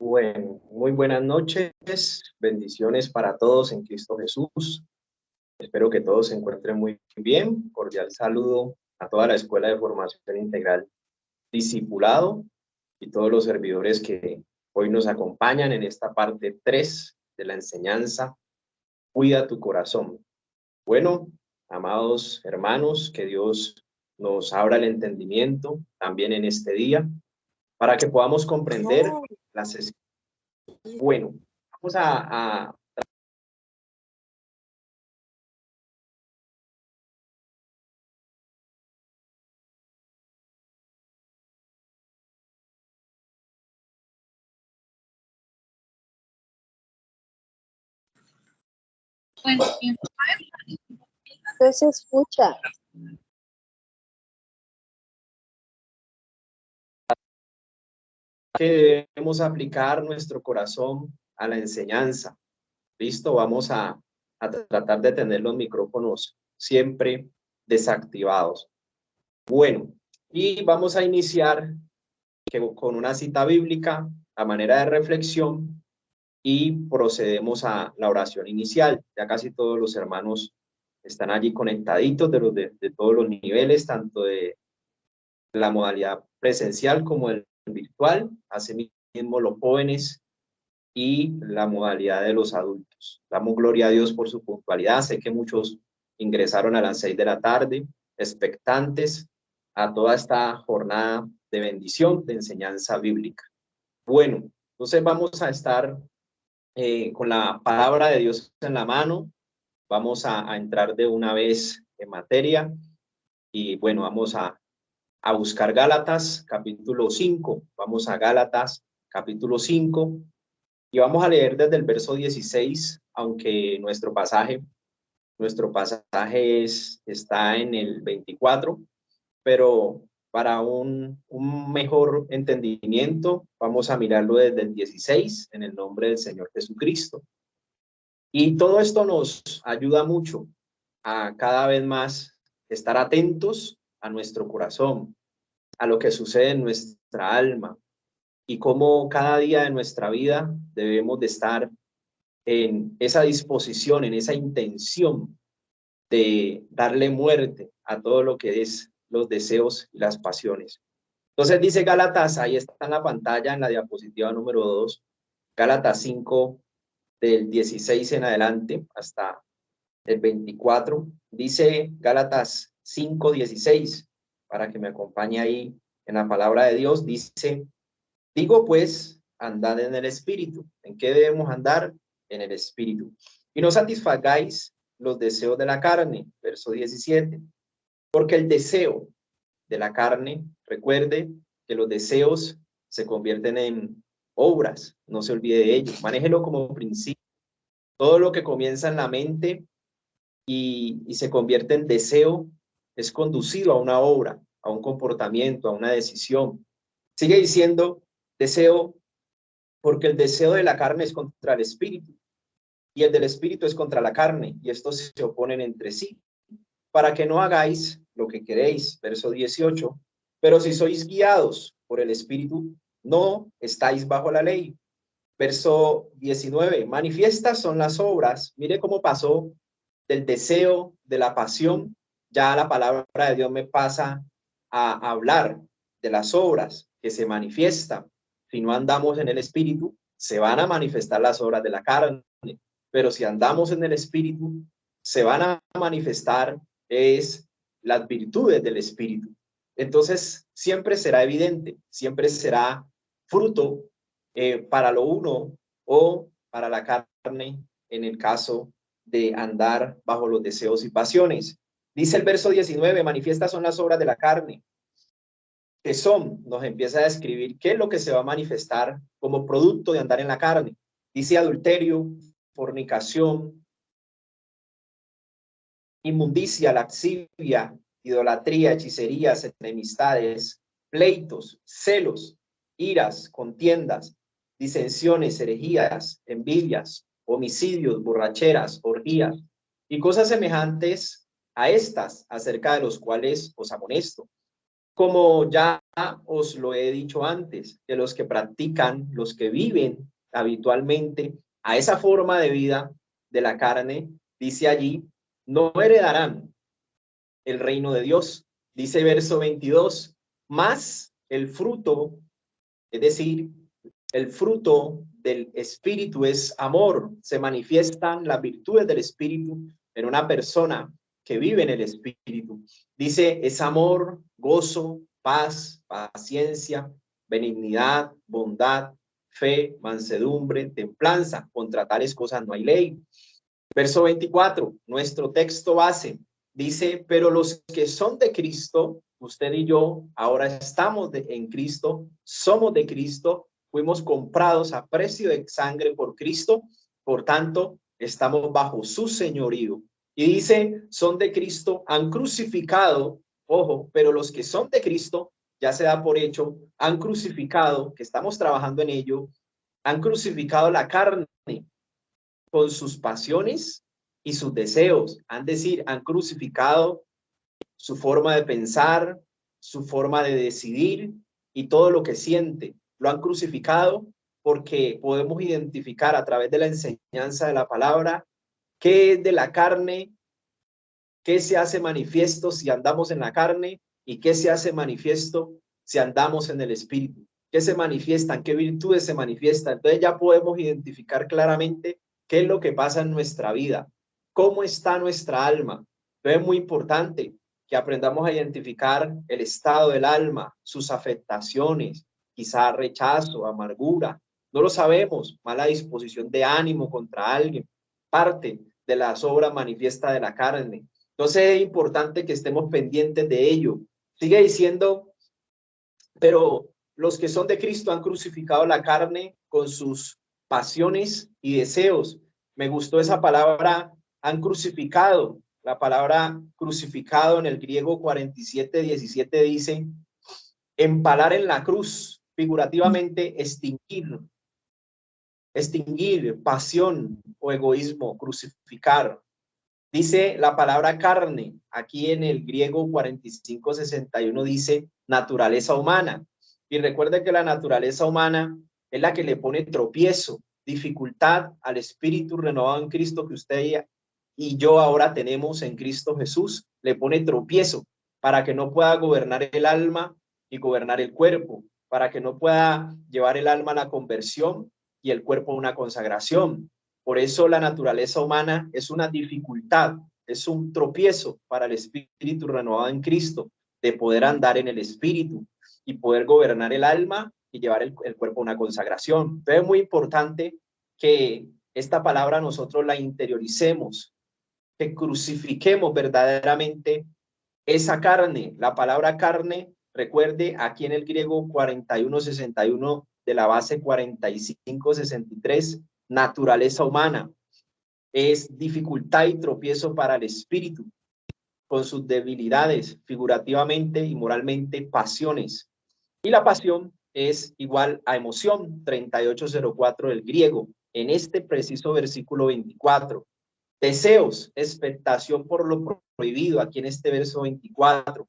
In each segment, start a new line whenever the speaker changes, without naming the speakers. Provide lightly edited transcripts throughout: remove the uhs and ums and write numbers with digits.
Bueno, muy buenas noches, bendiciones para todos en Cristo Jesús. Espero que todos se encuentren muy bien. Cordial saludo a toda la Escuela de Formación Integral Discipulado y todos los servidores que hoy nos acompañan en esta parte 3 de la enseñanza. Cuida tu corazón. Bueno, amados hermanos, que Dios nos abra el entendimiento también en este día para que podamos comprender las sesiones. Bueno, vamos a
No se escucha.
que debemos aplicar nuestro corazón a la enseñanza. Listo, vamos a tratar de tener los micrófonos siempre desactivados. Bueno, y vamos a iniciar con una cita bíblica a manera de reflexión y procedemos a la oración inicial. Ya casi todos los hermanos están allí conectaditos de todos los niveles, tanto de la modalidad presencial como el virtual, asimismo los jóvenes y la modalidad de los adultos. Damos gloria a Dios por su puntualidad. Sé que muchos ingresaron a las 6 de la tarde, expectantes a toda esta jornada de bendición, de enseñanza bíblica. Bueno, entonces vamos a estar con la palabra de Dios en la mano. Vamos a entrar de una vez en materia y bueno, vamos a buscar Gálatas capítulo 5. Vamos a Gálatas capítulo 5 y vamos a leer desde el verso 16, aunque nuestro pasaje está en el 24, pero para un mejor entendimiento vamos a mirarlo desde el 16 en el nombre del Señor Jesucristo. Y todo esto nos ayuda mucho a cada vez más estar atentos a nuestro corazón, a lo que sucede en nuestra alma y cómo cada día de nuestra vida debemos de estar en esa disposición, en esa intención de darle muerte a todo lo que es los deseos y las pasiones. Entonces dice Gálatas, ahí está en la pantalla, en la diapositiva número 2, Gálatas 5, del 16 en adelante hasta el 24, dice Gálatas 5, 16, para que me acompañe ahí en la palabra de Dios, dice, digo pues, andad en el Espíritu. ¿En qué debemos andar? En el Espíritu. Y no satisfagáis los deseos de la carne, verso 17, porque el deseo de la carne, recuerde que los deseos se convierten en obras, no se olvide de ello, manéjelo como principio. Todo lo que comienza en la mente y se convierte en deseo es conducido a una obra, a un comportamiento, a una decisión. Sigue diciendo deseo, porque el deseo de la carne es contra el espíritu y el del espíritu es contra la carne, y estos se oponen entre sí, para que no hagáis lo que queréis, verso 18, pero si sois guiados por el espíritu, no estáis bajo la ley. Verso 19, manifiestas son las obras. Mire cómo pasó del deseo, de la pasión, ya la palabra de Dios me pasa a hablar de las obras que se manifiestan. Si no andamos en el espíritu, se van a manifestar las obras de la carne, pero si andamos en el espíritu, se van a manifestar es las virtudes del espíritu. Entonces, siempre será evidente, siempre será fruto para lo uno o para la carne en el caso de andar bajo los deseos y pasiones. Dice el verso 19, manifiestas son las obras de la carne, que son, nos empieza a describir qué es lo que se va a manifestar como producto de andar en la carne. Dice adulterio, fornicación, inmundicia, laxivia, idolatría, hechicerías, enemistades, pleitos, celos, iras, contiendas, disensiones, herejías, envidias, homicidios, borracheras, orgías y cosas semejantes a estas, acerca de los cuales os amonesto, Como ya os lo he dicho antes, que los que practican, los que viven habitualmente a esa forma de vida de la carne, dice allí, no heredarán el reino de Dios. Dice verso 22, más el fruto, es decir, el fruto del Espíritu es amor. Se manifiestan las virtudes del Espíritu en una persona que vive en el Espíritu. Dice, es amor, gozo, paz, paciencia, benignidad, bondad, fe, mansedumbre, templanza. Contra tales cosas no hay ley. Verso 24, nuestro texto base, dice, pero los que son de Cristo, usted y yo, ahora estamos en Cristo, somos de Cristo, fuimos comprados a precio de sangre por Cristo, por tanto, estamos bajo su señorío. Y dice, son de Cristo, han crucificado, ojo, pero los que son de Cristo, ya se da por hecho, han crucificado, que estamos trabajando en ello, han crucificado la carne con sus pasiones y sus deseos. Han decir, han crucificado su forma de pensar, su forma de decidir y todo lo que siente. Lo han crucificado porque podemos identificar a través de la enseñanza de la palabra qué es de la carne, qué se hace manifiesto si andamos en la carne y qué se hace manifiesto si andamos en el espíritu. ¿Qué se manifiestan? ¿Qué virtudes se manifiestan? Entonces ya podemos identificar claramente qué es lo que pasa en nuestra vida, cómo está nuestra alma. Entonces es muy importante que aprendamos a identificar el estado del alma, sus afectaciones, quizá rechazo, amargura, no lo sabemos, mala disposición de ánimo contra alguien, parte de las obras manifiestas de la carne. Entonces es importante que estemos pendientes de ello. Sigue diciendo, pero los que son de Cristo han crucificado la carne con sus pasiones y deseos. Me gustó esa palabra, han crucificado. La palabra crucificado en el griego 47:17 dice, empalar en la cruz, figurativamente extinguir pasión o egoísmo, crucificar. Dice la palabra carne, aquí en el griego 45:61 dice naturaleza humana. Y recuerde que la naturaleza humana es la que le pone tropiezo, dificultad al espíritu renovado en Cristo que usted y yo ahora tenemos en Cristo Jesús. Le pone tropiezo para que no pueda gobernar el alma y gobernar el cuerpo, para que no pueda llevar el alma a la conversión y el cuerpo a una consagración. Por eso la naturaleza humana es una dificultad, es un tropiezo para el espíritu renovado en Cristo, de poder andar en el espíritu y poder gobernar el alma y llevar el cuerpo a una consagración. Entonces es muy importante que esta palabra nosotros la interioricemos, que crucifiquemos verdaderamente esa carne. La palabra carne, recuerde, aquí en el griego 41:61 de la base 45:63, naturaleza humana, es dificultad y tropiezo para el espíritu, con sus debilidades, figurativamente y moralmente, pasiones. Y la pasión es igual a emoción, 38:04 del griego, en este preciso versículo 24. Deseos, expectación por lo prohibido, aquí en este verso 24.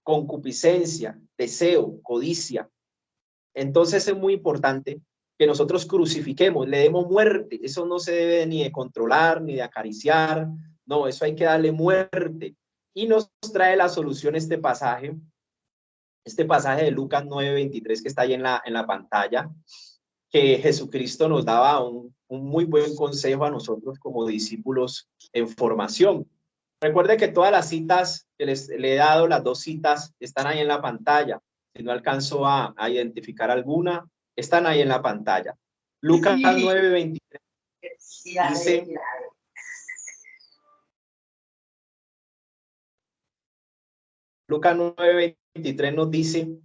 Concupiscencia, deseo, codicia. Entonces es muy importante que nosotros crucifiquemos, le demos muerte. Eso no se debe ni de controlar, ni de acariciar. No, eso hay que darle muerte. Y nos trae la solución este pasaje de Lucas 9:23 que está ahí en la pantalla, que Jesucristo nos daba un muy buen consejo a nosotros como discípulos en formación. Recuerde que todas las citas que le he dado, las dos citas, están ahí en la pantalla. Si no alcanzo a identificar alguna, están ahí en la pantalla. Lucas 9:23 dice, Lucas 9:23 nos dice,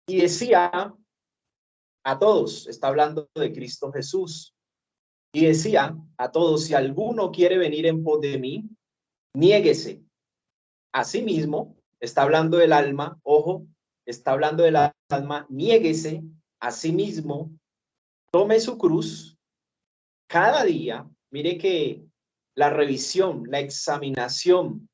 y decía a todos, está hablando de Cristo Jesús, y decía a todos, si alguno quiere venir en pos de mí, niéguese a sí mismo, está hablando del alma, ojo, está hablando del alma, niéguese a sí mismo, tome su cruz cada día. Mire que la revisión, la examinación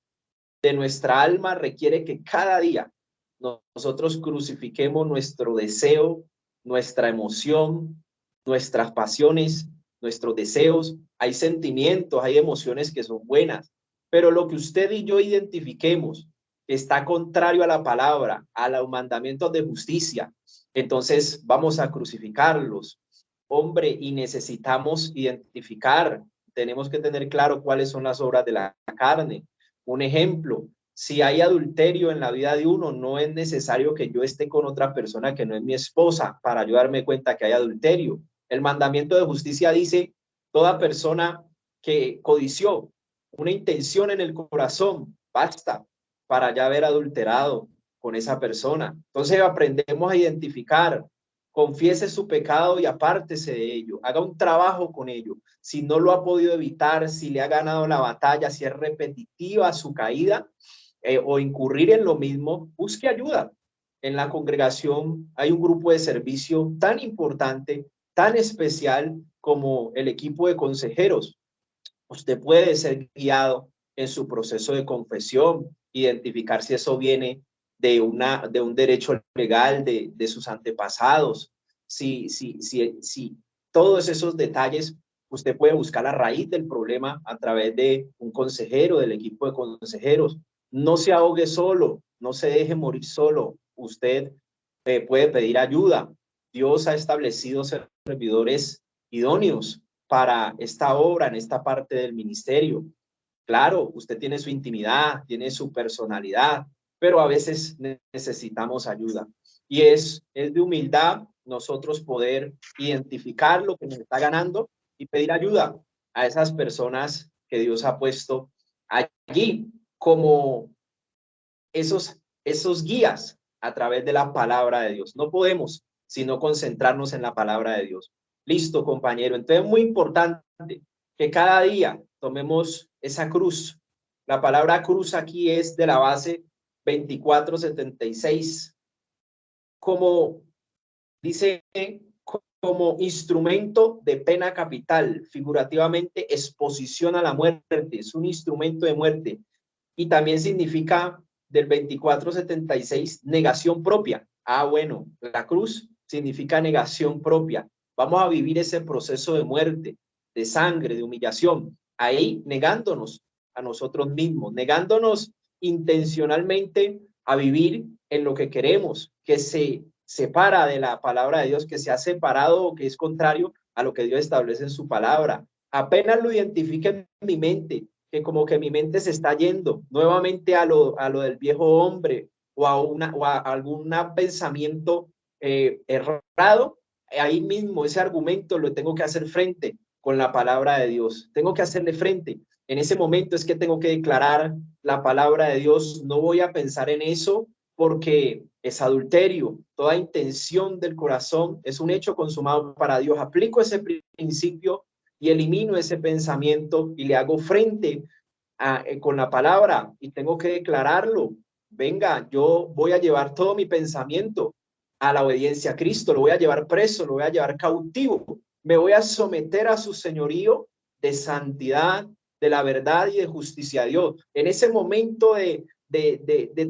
de nuestra alma requiere que cada día nosotros crucifiquemos nuestro deseo, nuestra emoción, nuestras pasiones, nuestros deseos. Hay sentimientos, hay emociones que son buenas, pero lo que usted y yo identifiquemos que está contrario a la palabra, a los mandamientos de justicia, entonces vamos a crucificarlos, hombre, y necesitamos identificar, tenemos que tener claro cuáles son las obras de la carne. Un ejemplo, si hay adulterio en la vida de uno, no es necesario que yo esté con otra persona que no es mi esposa para yo darme cuenta que hay adulterio. El mandamiento de justicia dice, toda persona que codició una intención en el corazón, basta para ya haber adulterado con esa persona. Entonces aprendemos a identificar, confiese su pecado y apártese de ello, haga un trabajo con ello. Si no lo ha podido evitar, si le ha ganado la batalla, si es repetitiva su caída o incurrir en lo mismo, busque ayuda. En la congregación hay un grupo de servicio tan importante, tan especial como el equipo de consejeros. Usted puede ser guiado en su proceso de confesión, identificar si eso viene de un derecho legal de sus antepasados, si todos esos detalles, usted puede buscar la raíz del problema a través de un consejero, del equipo de consejeros. No se ahogue solo, no se deje morir solo. Usted puede pedir ayuda. Dios ha establecido servidores idóneos para esta obra, en esta parte del ministerio. Claro, usted tiene su intimidad, tiene su personalidad, pero a veces necesitamos ayuda. Y es de humildad nosotros poder identificar lo que nos está ganando y pedir ayuda a esas personas que Dios ha puesto allí como esos guías a través de la palabra de Dios. No podemos sino concentrarnos en la palabra de Dios. Listo, compañero. Entonces es muy importante que cada día tomemos esa cruz. La palabra cruz aquí es de la base 2476. Como dice, como instrumento de pena capital, figurativamente exposición a la muerte, es un instrumento de muerte. Y también significa del 2476 negación propia. Ah, bueno, la cruz significa negación propia. Vamos a vivir ese proceso de muerte, de sangre, de humillación, ahí negándonos a nosotros mismos, negándonos intencionalmente a vivir en lo que queremos, que se separa de la palabra de Dios, que se ha separado o que es contrario a lo que Dios establece en su palabra. Apenas lo identifique en mi mente, que como que mi mente se está yendo nuevamente a lo del viejo hombre o a algún pensamiento errado, ahí mismo ese argumento lo tengo que hacer frente con la palabra de Dios. Tengo que hacerle frente. En ese momento es que tengo que declarar la palabra de Dios. No voy a pensar en eso porque es adulterio. Toda intención del corazón es un hecho consumado para Dios. Aplico ese principio y elimino ese pensamiento y le hago frente con la palabra y tengo que declararlo. Venga, yo voy a llevar todo mi pensamiento a la obediencia a Cristo, lo voy a llevar preso, lo voy a llevar cautivo, me voy a someter a su señorío de santidad, de la verdad y de justicia a Dios. En ese momento de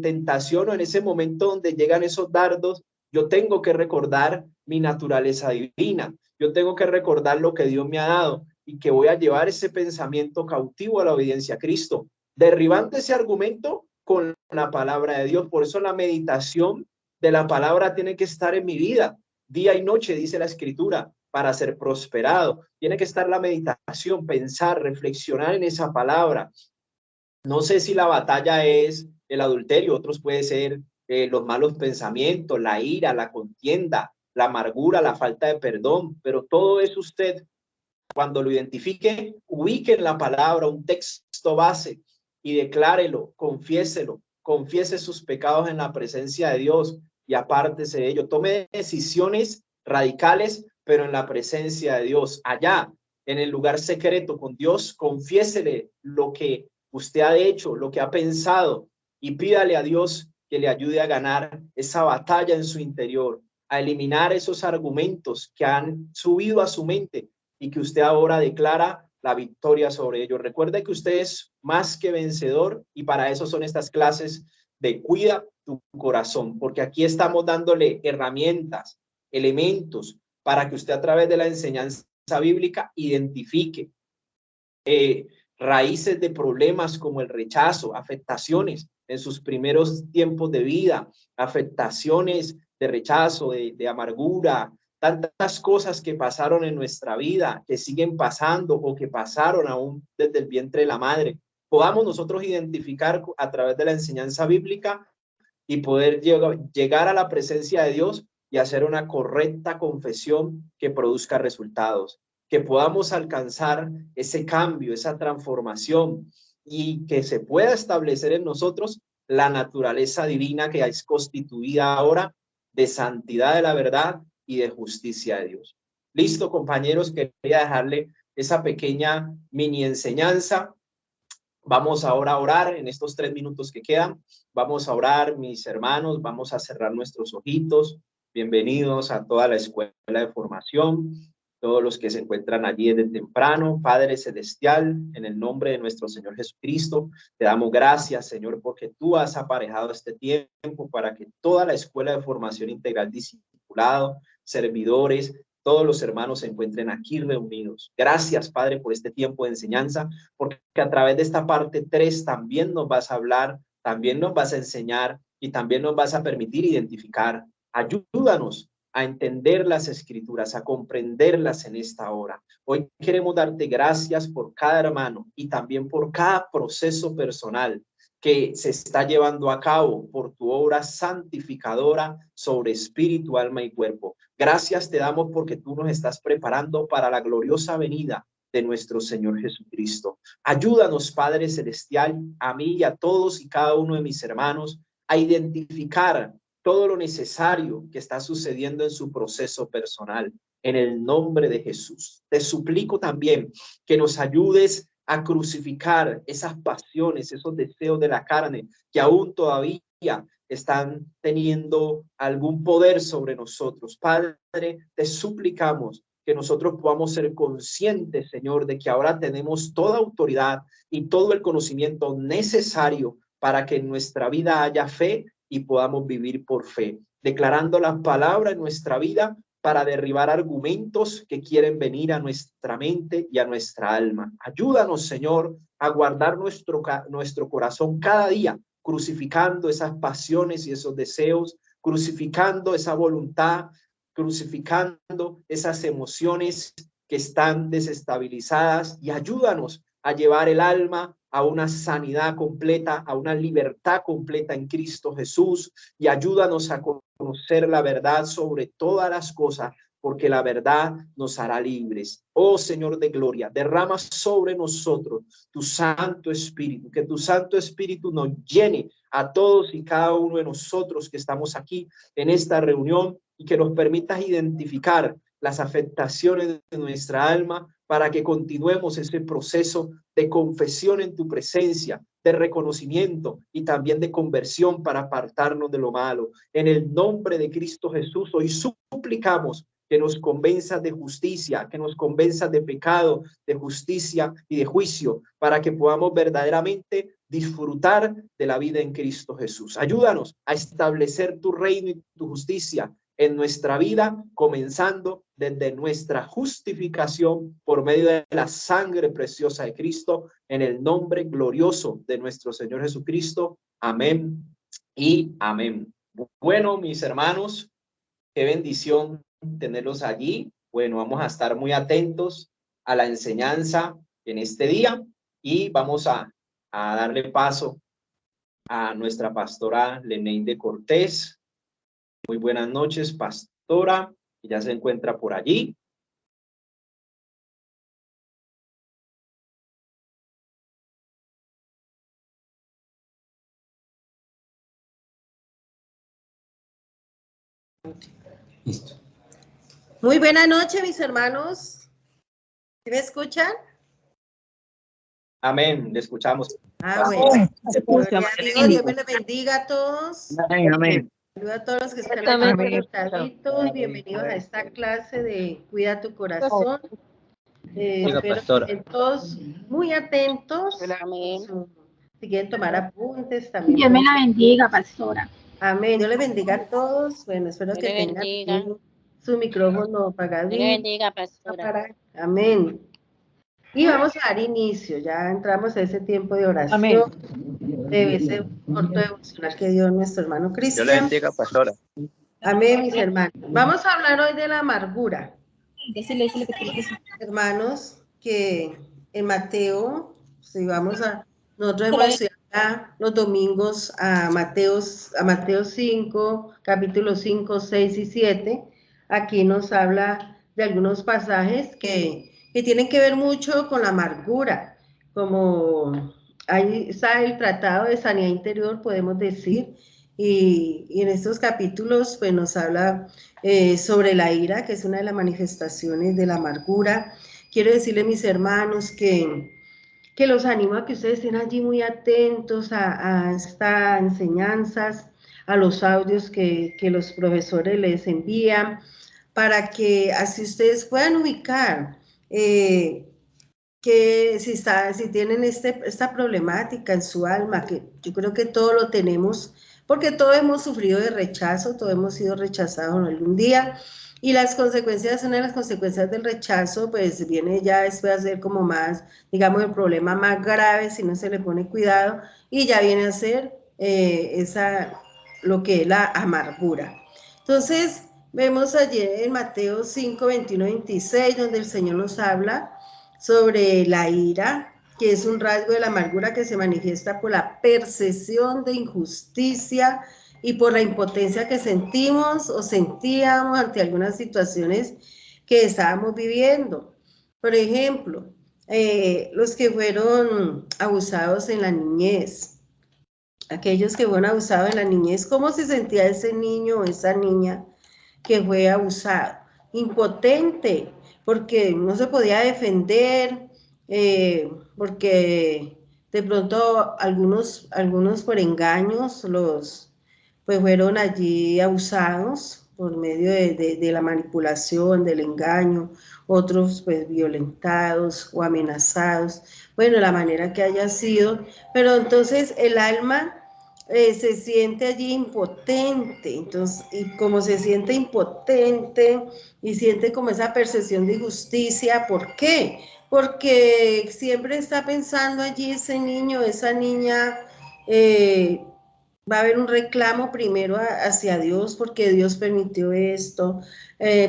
tentación o en ese momento donde llegan esos dardos, yo tengo que recordar mi naturaleza divina, yo tengo que recordar lo que Dios me ha dado y que voy a llevar ese pensamiento cautivo a la obediencia a Cristo, derribando ese argumento con la palabra de Dios. Por eso la meditación de la palabra tiene que estar en mi vida, día y noche, dice la Escritura, para ser prosperado. Tiene que estar la meditación, pensar, reflexionar en esa palabra. No sé si la batalla es el adulterio, otros puede ser los malos pensamientos, la ira, la contienda, la amargura, la falta de perdón, pero todo es usted. Cuando lo identifique, ubique en la palabra un texto base y declárelo, confiéselo, confiese sus pecados en la presencia de Dios y apártese de ello. Tome decisiones radicales, pero en la presencia de Dios. Allá, en el lugar secreto con Dios, confiésele lo que usted ha hecho, lo que ha pensado y pídale a Dios que le ayude a ganar esa batalla en su interior, a eliminar esos argumentos que han subido a su mente y que usted ahora declara la victoria sobre ellos. Recuerde que usted es más que vencedor y para eso son estas clases de cuida tu corazón, porque aquí estamos dándole herramientas, elementos, para que usted a través de la enseñanza bíblica identifique raíces de problemas como el rechazo, afectaciones en sus primeros tiempos de vida, afectaciones de rechazo, de amargura, tantas cosas que pasaron en nuestra vida, que siguen pasando o que pasaron aún desde el vientre de la madre. Podamos nosotros identificar a través de la enseñanza bíblica y poder llegar a la presencia de Dios y hacer una correcta confesión que produzca resultados, que podamos alcanzar ese cambio, esa transformación y que se pueda establecer en nosotros la naturaleza divina que es constituida ahora de santidad de la verdad y de justicia de Dios. Listo, compañeros, quería dejarle esa pequeña mini enseñanza. Vamos ahora a orar en estos 3 minutos que quedan. Vamos a orar, mis hermanos, vamos a cerrar nuestros ojitos. Bienvenidos a toda la escuela de formación, todos los que se encuentran allí desde temprano. Padre Celestial, en el nombre de nuestro Señor Jesucristo, te damos gracias, Señor, porque tú has aparejado este tiempo para que toda la escuela de formación integral, discipulado, servidores, todos los hermanos se encuentren aquí reunidos. Gracias, Padre, por este tiempo de enseñanza, porque a través de esta parte 3 también nos vas a hablar, también nos vas a enseñar y también nos vas a permitir identificar. Ayúdanos a entender las escrituras, a comprenderlas en esta hora. Hoy queremos darte gracias por cada hermano y también por cada proceso personal que se está llevando a cabo por tu obra santificadora sobre espíritu, alma y cuerpo. Gracias te damos porque tú nos estás preparando para la gloriosa venida de nuestro Señor Jesucristo. Ayúdanos, Padre Celestial, a mí y a todos y cada uno de mis hermanos a identificar todo lo necesario que está sucediendo en su proceso personal. En el nombre de Jesús. Te suplico también que nos ayudes a crucificar esas pasiones, esos deseos de la carne que aún todavía están teniendo algún poder sobre nosotros. Padre, te suplicamos que nosotros podamos ser conscientes, Señor, de que ahora tenemos toda autoridad y todo el conocimiento necesario para que en nuestra vida haya fe y podamos vivir por fe, declarando la palabra en nuestra vida para derribar argumentos que quieren venir a nuestra mente y a nuestra alma. Ayúdanos, Señor, a guardar nuestro corazón cada día, crucificando esas pasiones y esos deseos, crucificando esa voluntad, crucificando esas emociones que están desestabilizadas, y ayúdanos a llevar el alma a una sanidad completa, a una libertad completa en Cristo Jesús, y ayúdanos a conocer la verdad sobre todas las cosas, porque la verdad nos hará libres. Oh Señor de gloria, derrama sobre nosotros tu Santo Espíritu, que tu Santo Espíritu nos llene a todos y cada uno de nosotros que estamos aquí en esta reunión, y que nos permitas identificar las afectaciones de nuestra alma para que continuemos ese proceso de confesión en tu presencia, de reconocimiento y también de conversión para apartarnos de lo malo. En el nombre de Cristo Jesús, hoy suplicamos que nos convenzas de justicia, que nos convenzas de pecado, de justicia y de juicio, para que podamos verdaderamente disfrutar de la vida en Cristo Jesús. Ayúdanos a establecer tu reino y tu justicia en nuestra vida, comenzando desde nuestra justificación por medio de la sangre preciosa de Cristo, en el nombre glorioso de nuestro Señor Jesucristo. Amén y amén. Bueno, mis hermanos, qué bendición tenerlos allí. Bueno, vamos a estar muy atentos a la enseñanza en este día, y vamos a darle paso a nuestra pastora Leneide Cortés. Muy buenas noches, pastora, que ya se encuentra por allí.
Listo. Muy buena noche, mis hermanos. ¿Me escuchan?
Amén, le escuchamos.
Bueno. Dios me les bendiga a todos.
Amén, amén.
Saludos a todos los que están aquí conectaditos. Bienvenidos a esta clase de Cuida tu Corazón. Espero que estén todos muy atentos. Si quieren tomar apuntes, también
Dios me
pueden.
la bendiga, pastora.
Amén. Dios les bendiga a todos. Bueno, espero
Dios
que
le
tengan
bendiga.
su micrófono
Dios le
apagadito.
bendiga, pastora.
Amén. Y vamos a dar inicio. Ya entramos a ese tiempo de oración.
Amén.
De ese corto devocional que dio nuestro hermano
Dios le
Cristian.
bendiga, pastora.
Amén, mis hermanos. Vamos a hablar hoy de la amargura. Hermanos, que en Mateo, si vamos a, nosotros hemos estudiado los domingos a Mateo 5, capítulos 5, 6 y 7. Aquí nos habla de algunos pasajes que tienen que ver mucho con la amargura, como ahí está el tratado de sanidad interior, podemos decir, y en estos capítulos pues nos habla sobre la ira, que es una de las manifestaciones de la amargura. Quiero decirle, mis hermanos, que los animo a que ustedes estén allí muy atentos a estas enseñanzas, a los audios que los profesores les envían, para que así ustedes puedan ubicar que si tienen esta problemática en su alma, que yo creo que todos lo tenemos, porque todos hemos sufrido de rechazo, todos hemos sido rechazados en algún día, y las consecuencias, una de las consecuencias del rechazo, pues viene ya después a ser como más, digamos, el problema más grave si no se le pone cuidado, y ya viene a ser lo que es la amargura. Entonces, vemos ayer en Mateo 5, 21, 26, donde el Señor nos habla sobre la ira, que es un rasgo de la amargura que se manifiesta por la percepción de injusticia y por la impotencia que sentimos o sentíamos ante algunas situaciones que estábamos viviendo. Por ejemplo, los que fueron abusados en la niñez, aquellos que fueron abusados en la niñez, ¿cómo se sentía ese niño o esa niña que fue abusado? Impotente, porque no se podía defender, porque de pronto algunos por engaños pues fueron allí abusados por medio de la manipulación, del engaño, otros pues violentados o amenazados, bueno, la manera que haya sido, pero entonces el alma se siente allí impotente, entonces, y como se siente impotente y siente como esa percepción de injusticia, ¿por qué? Porque siempre está pensando allí ese niño, esa niña, va a haber un reclamo primero hacia Dios, porque Dios permitió esto,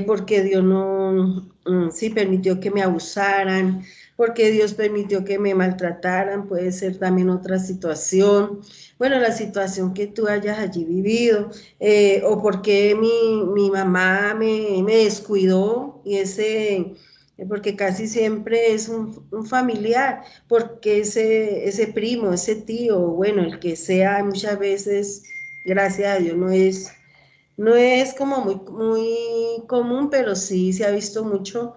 porque Dios no, sí permitió que me abusaran, porque Dios permitió que me maltrataran, puede ser también otra situación, bueno, la situación que tú hayas allí vivido, o porque mi mamá me descuidó, y porque casi siempre es un familiar, porque ese primo, ese tío, bueno, el que sea, muchas veces, gracias a Dios, no es como muy común, pero sí se ha visto mucho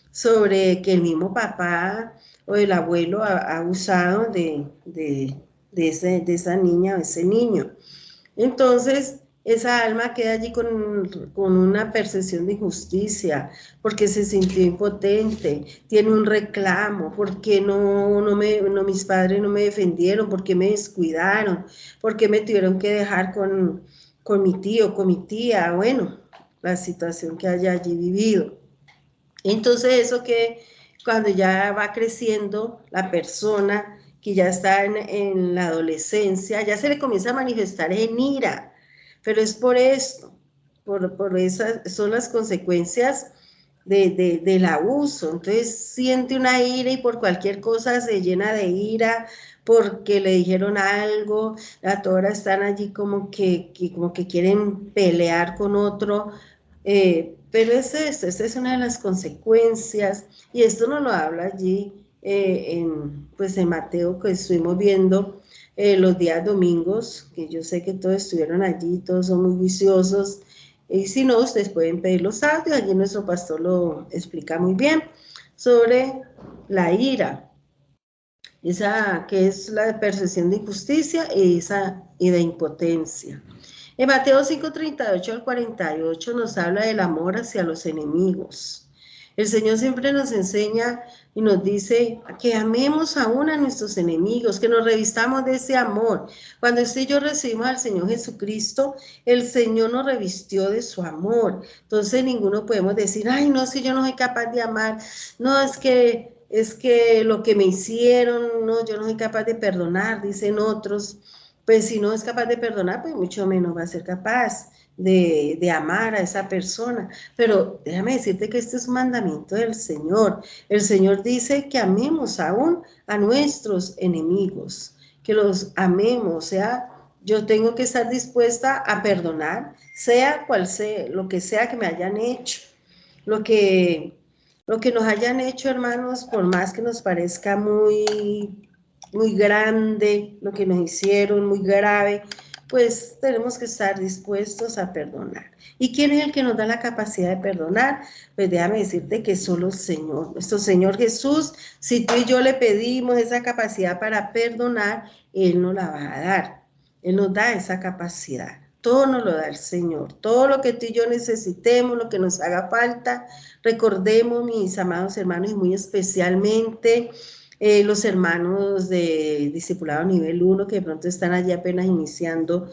sobre que el mismo papá o el abuelo ha abusado de esa niña o ese niño. Entonces, esa alma queda allí con una percepción de injusticia, porque se sintió impotente, tiene un reclamo, porque mis padres no me defendieron, porque me descuidaron, porque me tuvieron que dejar con mi tío, con mi tía, bueno, la situación que haya allí vivido. Entonces, eso que cuando ya va creciendo la persona, que ya está en la adolescencia, ya se le comienza a manifestar en ira, pero es por esto, por esas son las consecuencias del abuso. Entonces siente una ira y por cualquier cosa se llena de ira, porque le dijeron algo, a todas horas están allí como que quieren pelear con otro, pero esa es una de las consecuencias, y esto nos lo habla allí pues en Mateo, que estuvimos viendo los días domingos, que yo sé que todos estuvieron allí, todos son muy viciosos, y si no, ustedes pueden pedir los audios, allí nuestro pastor lo explica muy bien, sobre la ira, esa que es la percepción de injusticia y de impotencia. En Mateo 5:38 al 48 nos habla del amor hacia los enemigos. El Señor siempre nos enseña y nos dice que amemos aún a nuestros enemigos, que nos revistamos de ese amor. Cuando usted y yo recibimos al Señor Jesucristo, el Señor nos revistió de su amor. Entonces ninguno podemos decir, ay, no, es que yo no soy capaz de amar, no, es que lo que me hicieron, no, yo no soy capaz de perdonar, dicen otros. Pues si no es capaz de perdonar, pues mucho menos va a ser capaz de amar a esa persona. Pero déjame decirte que este es un mandamiento del Señor. El Señor dice que amemos aún a nuestros enemigos, que los amemos, o sea, yo tengo que estar dispuesta a perdonar, sea cual sea, lo que sea que me hayan hecho, lo que, lo que nos hayan hecho, hermanos, por más que nos parezca muy grande, lo que nos hicieron, muy grave, pues tenemos que estar dispuestos a perdonar. ¿Y quién es el que nos da la capacidad de perdonar? Pues déjame decirte que solo el Señor, nuestro Señor Jesús. Si tú y yo le pedimos esa capacidad para perdonar, Él nos la va a dar. Él nos da esa capacidad. Todo nos lo da el Señor. Todo lo que tú y yo necesitemos, lo que nos haga falta, recordemos, mis amados hermanos, y muy especialmente los hermanos de Discipulado Nivel 1, que de pronto están allí apenas iniciando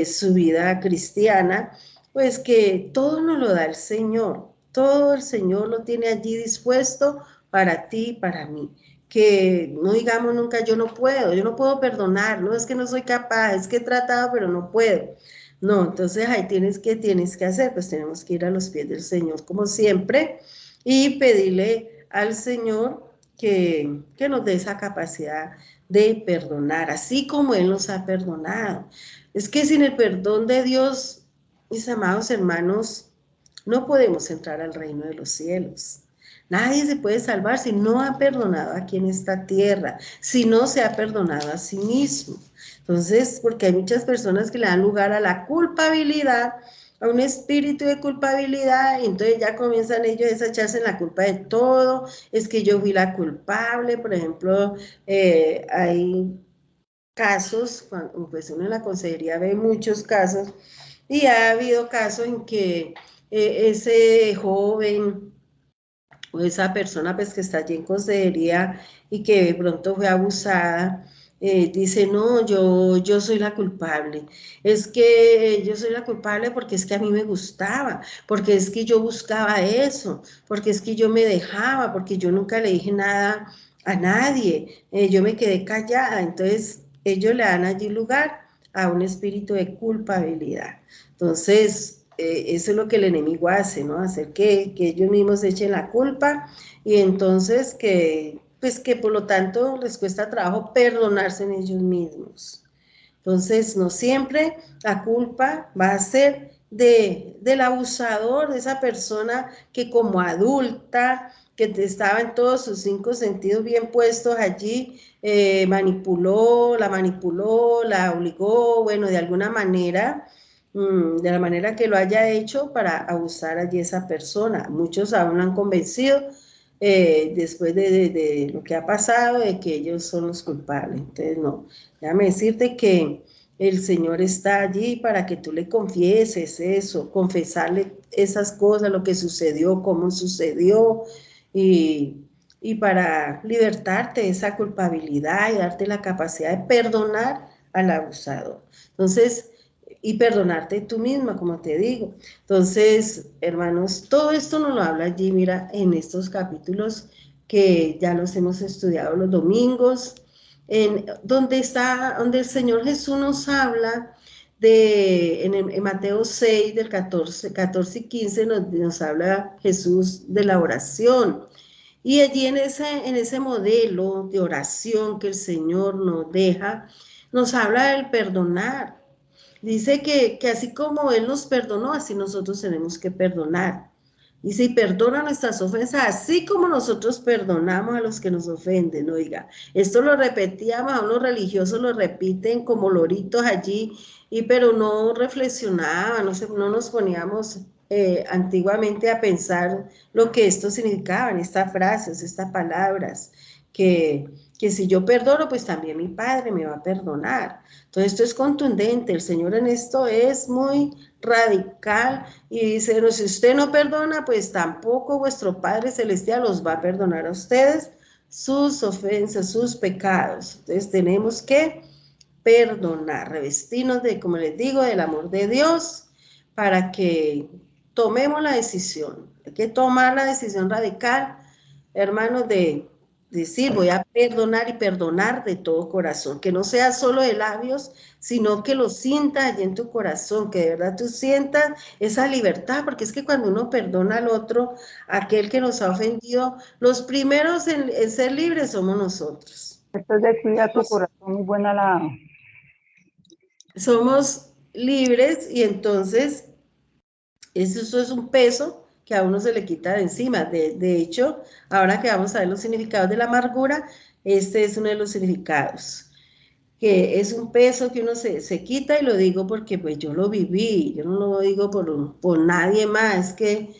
su vida cristiana, pues que todo nos lo da el Señor, todo el Señor lo tiene allí dispuesto para ti y para mí. Que no digamos nunca yo no puedo perdonar, no es que no soy capaz, es que he tratado pero no puedo. No, entonces ahí tienes que hacer, pues tenemos que ir a los pies del Señor como siempre y pedirle al Señor que nos dé esa capacidad de perdonar, así como Él nos ha perdonado. Es que sin el perdón de Dios, mis amados hermanos, no podemos entrar al reino de los cielos. Nadie se puede salvar si no ha perdonado aquí en esta tierra, si no se ha perdonado a sí mismo. Entonces, porque hay muchas personas que le dan lugar a la culpabilidad, a un espíritu de culpabilidad, y entonces ya comienzan ellos a echarse en la culpa de todo, es que yo fui la culpable. Por ejemplo, hay casos, pues uno en la consejería ve muchos casos, y ha habido casos en que ese joven o esa persona pues que está allí en consejería y que de pronto fue abusada, dice, no, yo soy la culpable, es que yo soy la culpable porque es que a mí me gustaba, porque es que yo buscaba eso, porque es que yo me dejaba, porque yo nunca le dije nada a nadie, yo me quedé callada. Entonces ellos le dan allí lugar a un espíritu de culpabilidad. Entonces, eso es lo que el enemigo hace, ¿no? Hacer que ellos mismos echen la culpa y entonces pues que por lo tanto les cuesta trabajo perdonarse en ellos mismos. Entonces, no siempre la culpa va a ser del abusador, de esa persona que como adulta, que estaba en todos sus 5 sentidos bien puestos allí, manipuló, la obligó, bueno, de alguna manera, de la manera que lo haya hecho para abusar allí esa persona. Muchos aún no han convencido después de lo que ha pasado, de que ellos son los culpables. Entonces, no, déjame decirte que el Señor está allí para que tú le confieses eso, confesarle esas cosas, lo que sucedió, cómo sucedió, y, y para libertarte de esa culpabilidad y darte la capacidad de perdonar al abusador. Entonces, y perdonarte tú misma, como te digo. Entonces, hermanos, todo esto nos lo habla allí, mira, en estos capítulos que ya los hemos estudiado los domingos, donde el Señor Jesús nos habla en Mateo 6, del 14 y 15, nos habla Jesús de la oración. Y allí en ese modelo de oración que el Señor nos deja, nos habla del perdonar. Dice que así como Él nos perdonó, así nosotros tenemos que perdonar. Dice, y perdona nuestras ofensas, así como nosotros perdonamos a los que nos ofenden. Oiga, esto lo repetíamos, a unos religiosos lo repiten como loritos allí, pero no reflexionaban, no nos poníamos antiguamente a pensar lo que esto significaban, estas frases, estas palabras, que que si yo perdono, pues también mi Padre me va a perdonar. Entonces esto es contundente, el Señor en esto es muy radical y dice, no, si usted no perdona, pues tampoco vuestro Padre Celestial los va a perdonar a ustedes sus ofensas, sus pecados. Entonces tenemos que perdonar, revestirnos de, como les digo, del amor de Dios para que tomemos la decisión. Hay que tomar la decisión radical, hermanos, de decir, voy a perdonar y perdonar de todo corazón, que no sea solo de labios, sino que lo sientas allí en tu corazón, que de verdad tú sientas esa libertad, porque es que cuando uno perdona al otro, aquel que nos ha ofendido, los primeros en ser libres somos nosotros.
Esto es decir a tu corazón, muy buena la...
Somos libres y entonces eso es un peso que a uno se le quita de encima. De hecho, ahora que vamos a ver los significados de la amargura, este es uno de los significados, que es un peso que uno se quita y lo digo porque pues yo lo viví, yo no lo digo por nadie más, que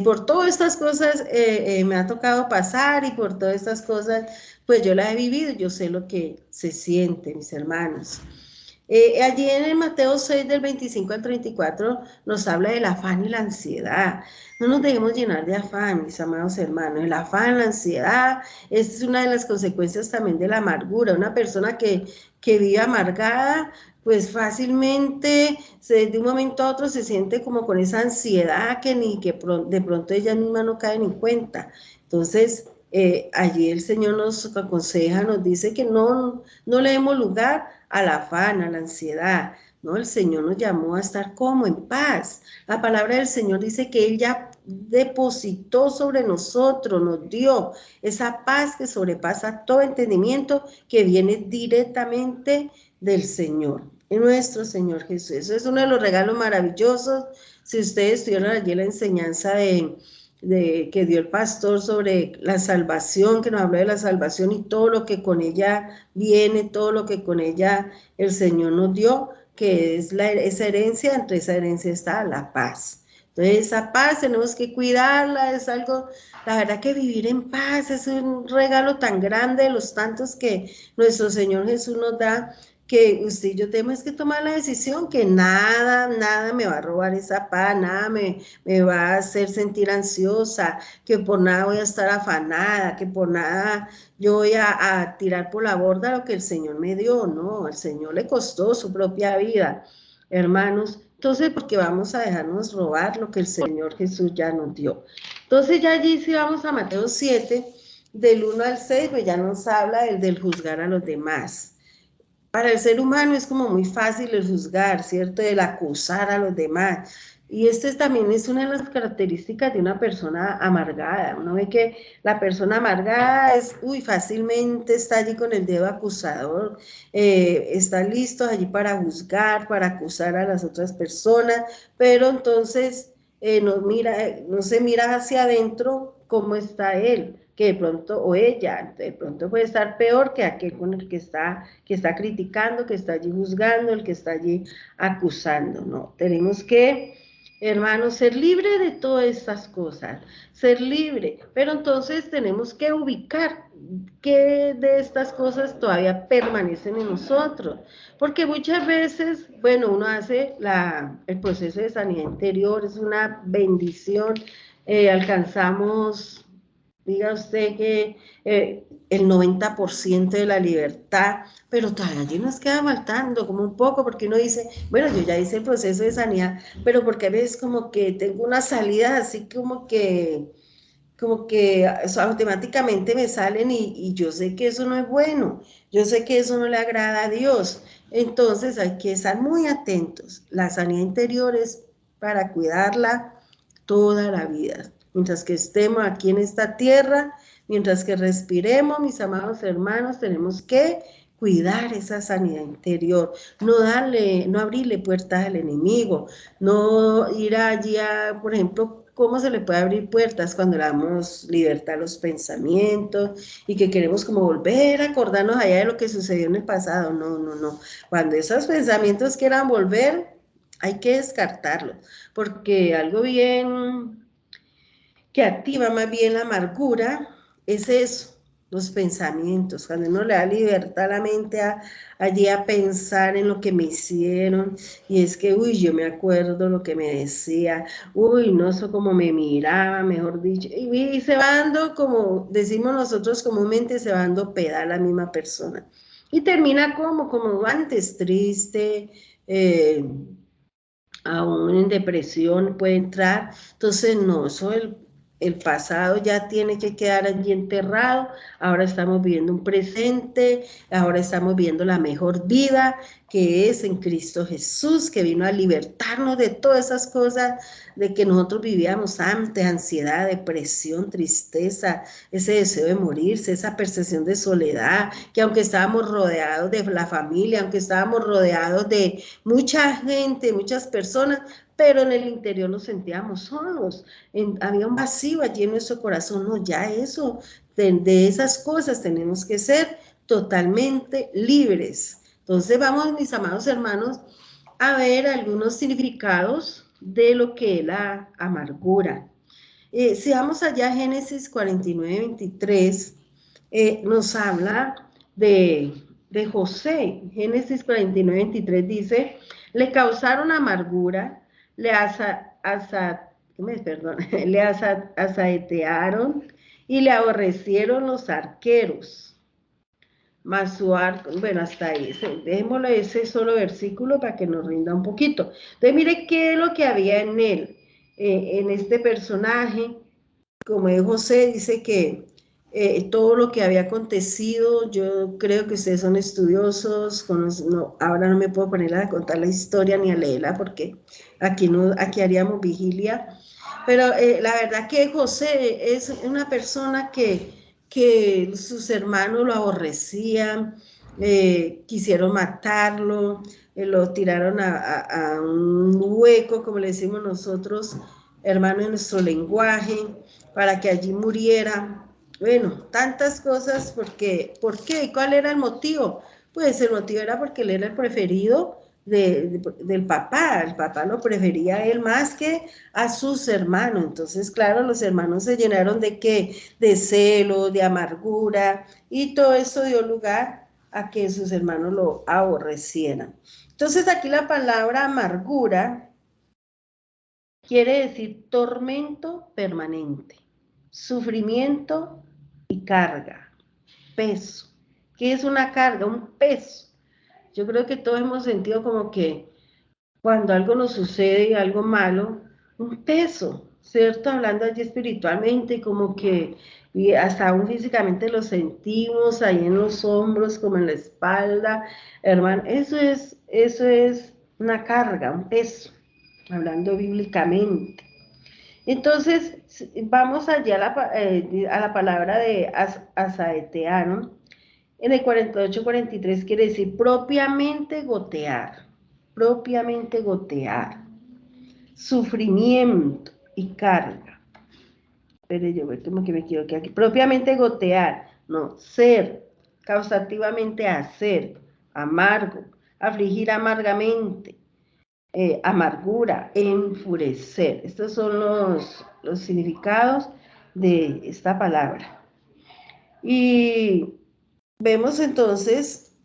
por todas estas cosas me ha tocado pasar y por todas estas cosas pues yo las he vivido, yo sé lo que se siente, mis hermanos. Allí en el Mateo 6 del 25 al 34 nos habla del afán y la ansiedad. No nos debemos llenar de afán, mis amados hermanos. El afán, la ansiedad, es una de las consecuencias también de la amargura. Una persona que vive amargada, pues fácilmente de un momento a otro se siente como con esa ansiedad que ni que de pronto ella misma no cae ni en cuenta. Entonces, allí el Señor nos aconseja, nos dice que no le demos lugar al afán, a la ansiedad, ¿no? El Señor nos llamó a estar como en paz. La palabra del Señor dice que Él ya depositó sobre nosotros, nos dio esa paz que sobrepasa todo entendimiento que viene directamente del Señor, en nuestro Señor Jesús. Eso es uno de los regalos maravillosos. Si ustedes estuvieron allí la enseñanza que dio el pastor sobre la salvación, que nos habló de la salvación y todo lo que con ella viene, todo lo que con ella el Señor nos dio, que es esa herencia, entre esa herencia está la paz. Entonces esa paz tenemos que cuidarla, es algo, la verdad que vivir en paz es un regalo tan grande de los tantos que nuestro Señor Jesús nos da, que usted y yo tenemos que tomar la decisión que nada me va a robar esa paz, nada me va a hacer sentir ansiosa, que por nada voy a estar afanada, que por nada yo voy a tirar por la borda lo que el Señor me dio, no, al Señor le costó su propia vida, hermanos. Entonces, porque vamos a dejarnos robar lo que el Señor Jesús ya nos dio. Entonces, ya allí si vamos a Mateo 7, del 1 al 6, pues ya nos habla del juzgar a los demás. Para el ser humano es como muy fácil el juzgar, ¿cierto? El acusar a los demás. Y también es una de las características de una persona amargada. Uno ve que la persona amargada es, fácilmente está allí con el dedo acusador, está listo allí para juzgar, para acusar a las otras personas, pero entonces no se mira hacia adentro cómo está él, que de pronto, o ella, de pronto puede estar peor que aquel con el que está criticando, que está allí juzgando, el que está allí acusando, ¿no? Tenemos que, hermanos, ser libre de todas estas cosas, ser libre, pero entonces tenemos que ubicar qué de estas cosas todavía permanecen en nosotros, porque muchas veces, bueno, uno hace el proceso de sanidad interior, es una bendición, alcanzamos, diga usted que el 90% de la libertad, pero todavía allí nos queda faltando como un poco, porque uno dice, bueno, yo ya hice el proceso de sanidad, pero porque a veces como que tengo una salida así como que automáticamente me salen y yo sé que eso no es bueno, yo sé que eso no le agrada a Dios, entonces hay que estar muy atentos. La sanidad interior es para cuidarla toda la vida, mientras que estemos aquí en esta tierra, mientras que respiremos, mis amados hermanos, tenemos que cuidar esa sanidad interior, no abrirle puertas al enemigo, no ir allí por ejemplo, ¿cómo se le puede abrir puertas cuando le damos libertad a los pensamientos y que queremos como volver a acordarnos allá de lo que sucedió en el pasado? No. Cuando esos pensamientos quieran volver, hay que descartarlos, porque algo bien que activa más bien la amargura es eso, los pensamientos, cuando uno le da libertad a la mente allí a pensar en lo que me hicieron, y es que, uy, yo me acuerdo lo que me decía, uy, no sé cómo me miraba, mejor dicho, y se va dando, como decimos nosotros comúnmente, se va dando pedal a la misma persona, y termina como antes, triste, aún en depresión puede entrar. Entonces, no, eso el pasado ya tiene que quedar allí enterrado. Ahora estamos viviendo un presente, ahora estamos viendo la mejor vida que es en Cristo Jesús, que vino a libertarnos de todas esas cosas de que nosotros vivíamos antes, ansiedad, depresión, tristeza, ese deseo de morirse, esa percepción de soledad, que aunque estábamos rodeados de la familia, aunque estábamos rodeados de mucha gente, muchas personas, pero en el interior nos sentíamos solos, había un vacío allí en nuestro corazón. No, ya eso, de esas cosas tenemos que ser totalmente libres. Entonces vamos, mis amados hermanos, a ver algunos significados de lo que es la amargura. Si vamos allá a Génesis 49, 23, nos habla de José. Génesis 49, 23 dice, le causaron amargura, le asaetearon y le aborrecieron los arqueros. Mas su arco, bueno, hasta ahí, dejémoslo ese solo versículo para que nos rinda un poquito. Entonces, mire qué es lo que había en él, en este personaje. Como es José, dice que todo lo que había acontecido, yo creo que ustedes son estudiosos, no, ahora no me puedo poner a contar la historia ni a leerla porque aquí haríamos vigilia, pero la verdad que José es una persona que sus hermanos lo aborrecían, quisieron matarlo, lo tiraron a un hueco, como le decimos nosotros, hermano, en nuestro lenguaje, para que allí muriera. Bueno, tantas cosas, ¿por qué? ¿Cuál era el motivo? Pues el motivo era porque él era el preferido del papá, el papá lo prefería a él más que a sus hermanos. Entonces, claro, los hermanos se llenaron de qué, de celo, de amargura, y todo eso dio lugar a que sus hermanos lo aborrecieran. Entonces, aquí la palabra amargura quiere decir tormento permanente, sufrimiento y carga, peso. ¿Qué es una carga? Un peso. Yo creo que todos hemos sentido como que cuando algo nos sucede, algo malo, un peso, ¿cierto? Hablando allí espiritualmente, como que y hasta aún físicamente lo sentimos ahí en los hombros, como en la espalda, hermano, eso es una carga, un peso, hablando bíblicamente. Entonces, vamos allá a la palabra de asaeteano. En el 48-43 quiere decir propiamente gotear, sufrimiento y carga. Pero yo como que me equivoqué aquí. Propiamente gotear, no, ser, causativamente hacer, amargo, afligir amargamente, amargura, enfurecer. Estos son los significados de esta palabra. Y vemos entonces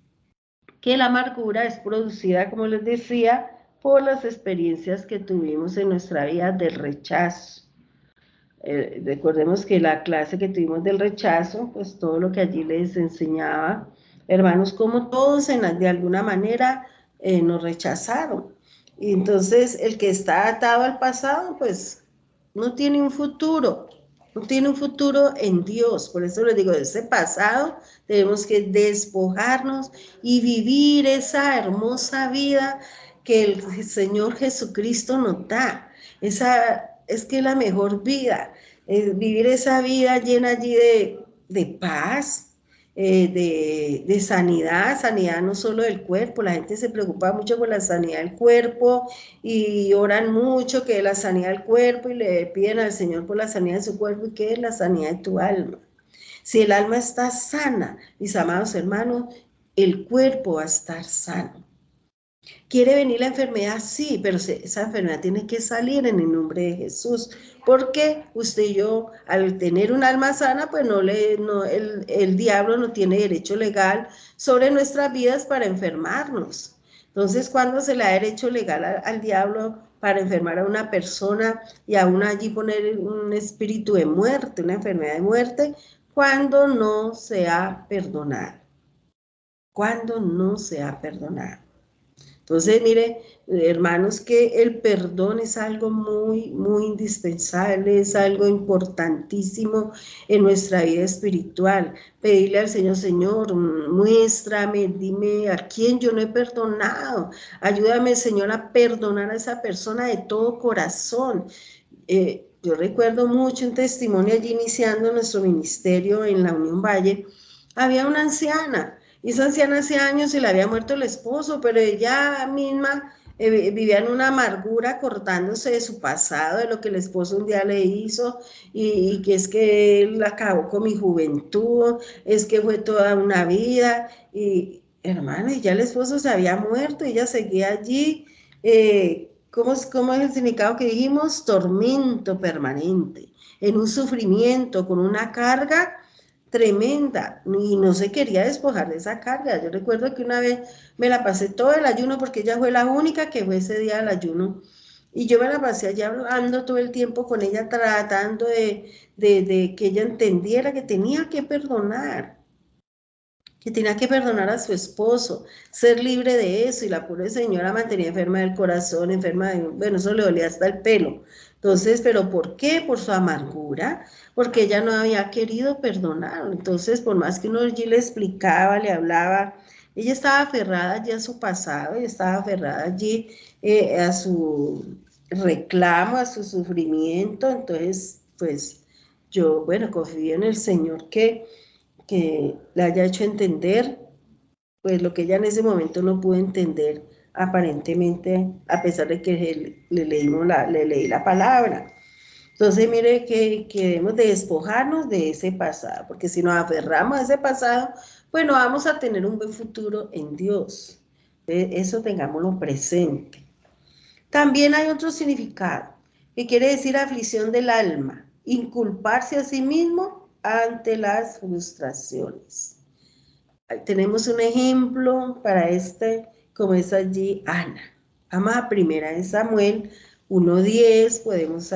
que la amargura es producida, como les decía, por las experiencias que tuvimos en nuestra vida del rechazo. Recordemos que la clase que tuvimos del rechazo, pues todo lo que allí les enseñaba, hermanos, como todos de alguna manera nos rechazaron. Y entonces el que está atado al pasado, pues no tiene un futuro, no tiene un futuro en Dios. Por eso les digo, de ese pasado tenemos que despojarnos y vivir esa hermosa vida que el Señor Jesucristo nos da. Esa es que la mejor vida, vivir esa vida llena allí de paz, de sanidad no solo del cuerpo. La gente se preocupa mucho por la sanidad del cuerpo y oran mucho que la sanidad del cuerpo y le piden al Señor por la sanidad de su cuerpo. ¿Y qué es la sanidad de tu alma? Si el alma está sana, mis amados hermanos, el cuerpo va a estar sano. ¿Quiere venir la enfermedad? Sí, pero esa enfermedad tiene que salir en el nombre de Jesús, porque usted y yo, al tener un alma sana, pues el diablo no tiene derecho legal sobre nuestras vidas para enfermarnos. Entonces, ¿cuándo se le da derecho legal al diablo para enfermar a una persona y aún allí poner un espíritu de muerte, una enfermedad de muerte? Cuando no se ha perdonado. Cuando no se ha perdonado. Entonces, mire, hermanos, que el perdón es algo muy, muy indispensable, es algo importantísimo en nuestra vida espiritual. Pedirle al Señor, Señor, muéstrame, dime a quién yo no he perdonado. Ayúdame, Señor, a perdonar a esa persona de todo corazón. Yo recuerdo mucho un testimonio allí iniciando nuestro ministerio en la Unión Valle. Había una anciana. Y esa anciana hace años se le había muerto el esposo, pero ella misma vivía en una amargura acordándose de su pasado, de lo que el esposo un día le hizo, y que es que él acabó con mi juventud, es que fue toda una vida, y hermano, y ya el esposo se había muerto, y ella seguía allí, ¿cómo es el significado que dijimos? Tormento permanente, en un sufrimiento, con una carga tremenda, y no se quería despojar de esa carga. Yo recuerdo que una vez me la pasé todo el ayuno, porque ella fue la única que fue ese día al ayuno, y yo me la pasé allá hablando todo el tiempo con ella, tratando de que ella entendiera que tenía que perdonar a su esposo, ser libre de eso, y la pobre señora mantenía enferma del corazón, enferma de, bueno, eso le dolía hasta el pelo. Entonces, ¿pero por qué? Por su amargura, porque ella no había querido perdonar. Entonces, por más que uno allí le explicaba, le hablaba, ella estaba aferrada allí a su pasado, ella estaba aferrada allí a su reclamo, a su sufrimiento. Entonces, pues yo, bueno, confío en el Señor que le haya hecho entender, pues lo que ella en ese momento no pudo entender, aparentemente, a pesar de que le leí la palabra. Entonces, mire que debemos de despojarnos de ese pasado, porque si nos aferramos a ese pasado, pues no vamos a tener un buen futuro en Dios. Eso tengámoslo presente. También hay otro significado, que quiere decir aflicción del alma, inculparse a sí mismo ante las frustraciones. Tenemos un ejemplo para como es allí Ana. Vamos a primera de Samuel 1:10, podemos